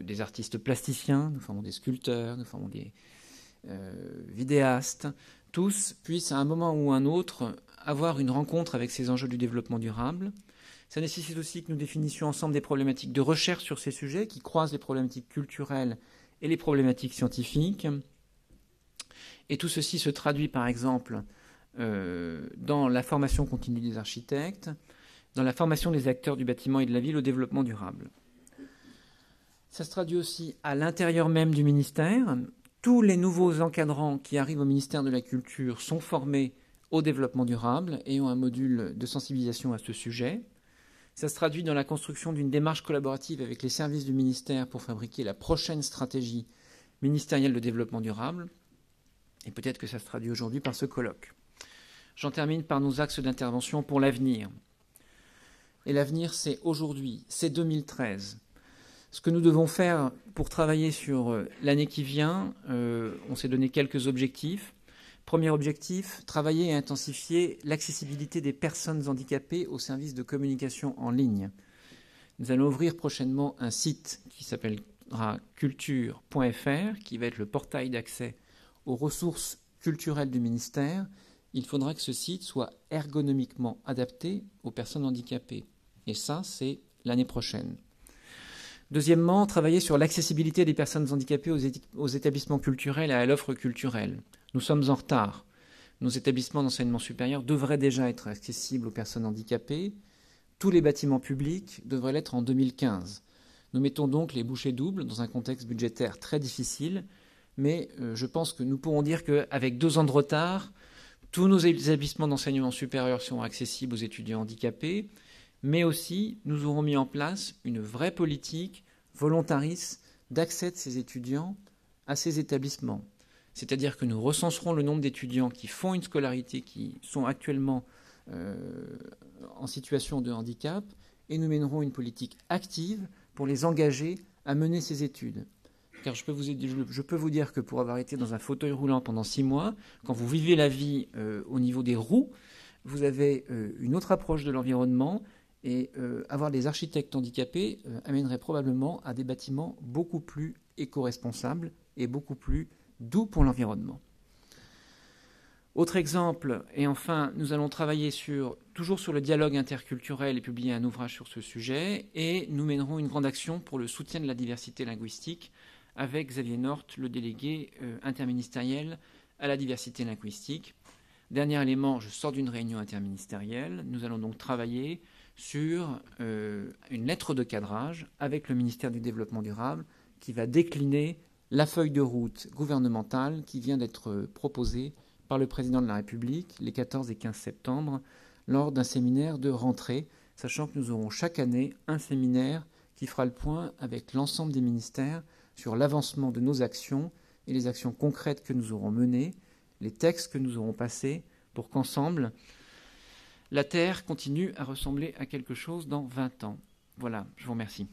des artistes plasticiens, nous formons des sculpteurs, nous formons des vidéastes. Tous puissent à un moment ou un autre avoir une rencontre avec ces enjeux du développement durable. Ça nécessite aussi que nous définissions ensemble des problématiques de recherche sur ces sujets qui croisent les problématiques culturelles et les problématiques scientifiques. Et tout ceci se traduit par exemple dans la formation continue des architectes, dans la formation des acteurs du bâtiment et de la ville au développement durable. Ça se traduit aussi à l'intérieur même du ministère. Tous les nouveaux encadrants qui arrivent au ministère de la Culture sont formés au développement durable et ont un module de sensibilisation à ce sujet. Ça se traduit dans la construction d'une démarche collaborative avec les services du ministère pour fabriquer la prochaine stratégie ministérielle de développement durable. Et peut-être que ça se traduit aujourd'hui par ce colloque. J'en termine par nos axes d'intervention pour l'avenir. Et l'avenir, c'est aujourd'hui, c'est 2013. Ce que nous devons faire pour travailler sur l'année qui vient, on s'est donné quelques objectifs. Premier objectif, travailler et intensifier l'accessibilité des personnes handicapées aux services de communication en ligne. Nous allons ouvrir prochainement un site qui s'appellera culture.fr, qui va être le portail d'accès aux ressources culturelles du ministère. Il faudra que ce site soit ergonomiquement adapté aux personnes handicapées. Et ça, c'est l'année prochaine. Deuxièmement, travailler sur l'accessibilité des personnes handicapées aux établissements culturels et à l'offre culturelle. Nous sommes en retard. Nos établissements d'enseignement supérieur devraient déjà être accessibles aux personnes handicapées. Tous les bâtiments publics devraient l'être en 2015. Nous mettons donc les bouchées doubles dans un contexte budgétaire très difficile, mais je pense que nous pourrons dire qu'avec 2 ans de retard, tous nos établissements d'enseignement supérieur seront accessibles aux étudiants handicapés, mais aussi nous aurons mis en place une vraie politique volontariste d'accès de ces étudiants à ces établissements. C'est-à-dire que nous recenserons le nombre d'étudiants qui font une scolarité, qui sont actuellement en situation de handicap, et nous mènerons une politique active pour les engager à mener ces études. Car je peux vous dire que pour avoir été dans un fauteuil roulant pendant 6 mois, quand vous vivez la vie au niveau des roues, vous avez une autre approche de l'environnement, et avoir des architectes handicapés amènerait probablement à des bâtiments beaucoup plus éco-responsables et beaucoup plus doux pour l'environnement. Autre exemple, et enfin, nous allons travailler toujours sur le dialogue interculturel et publier un ouvrage sur ce sujet, et nous mènerons une grande action pour le soutien de la diversité linguistique avec Xavier Nort, le délégué interministériel à la diversité linguistique. Dernier élément, je sors d'une réunion interministérielle. Nous allons donc travailler sur une lettre de cadrage avec le ministère du Développement durable qui va décliner la feuille de route gouvernementale qui vient d'être proposée par le président de la République les 14 et 15 septembre lors d'un séminaire de rentrée, sachant que nous aurons chaque année un séminaire qui fera le point avec l'ensemble des ministères sur l'avancement de nos actions et les actions concrètes que nous aurons menées, les textes que nous aurons passés pour qu'ensemble, la Terre continue à ressembler à quelque chose dans 20 ans. Voilà, je vous remercie.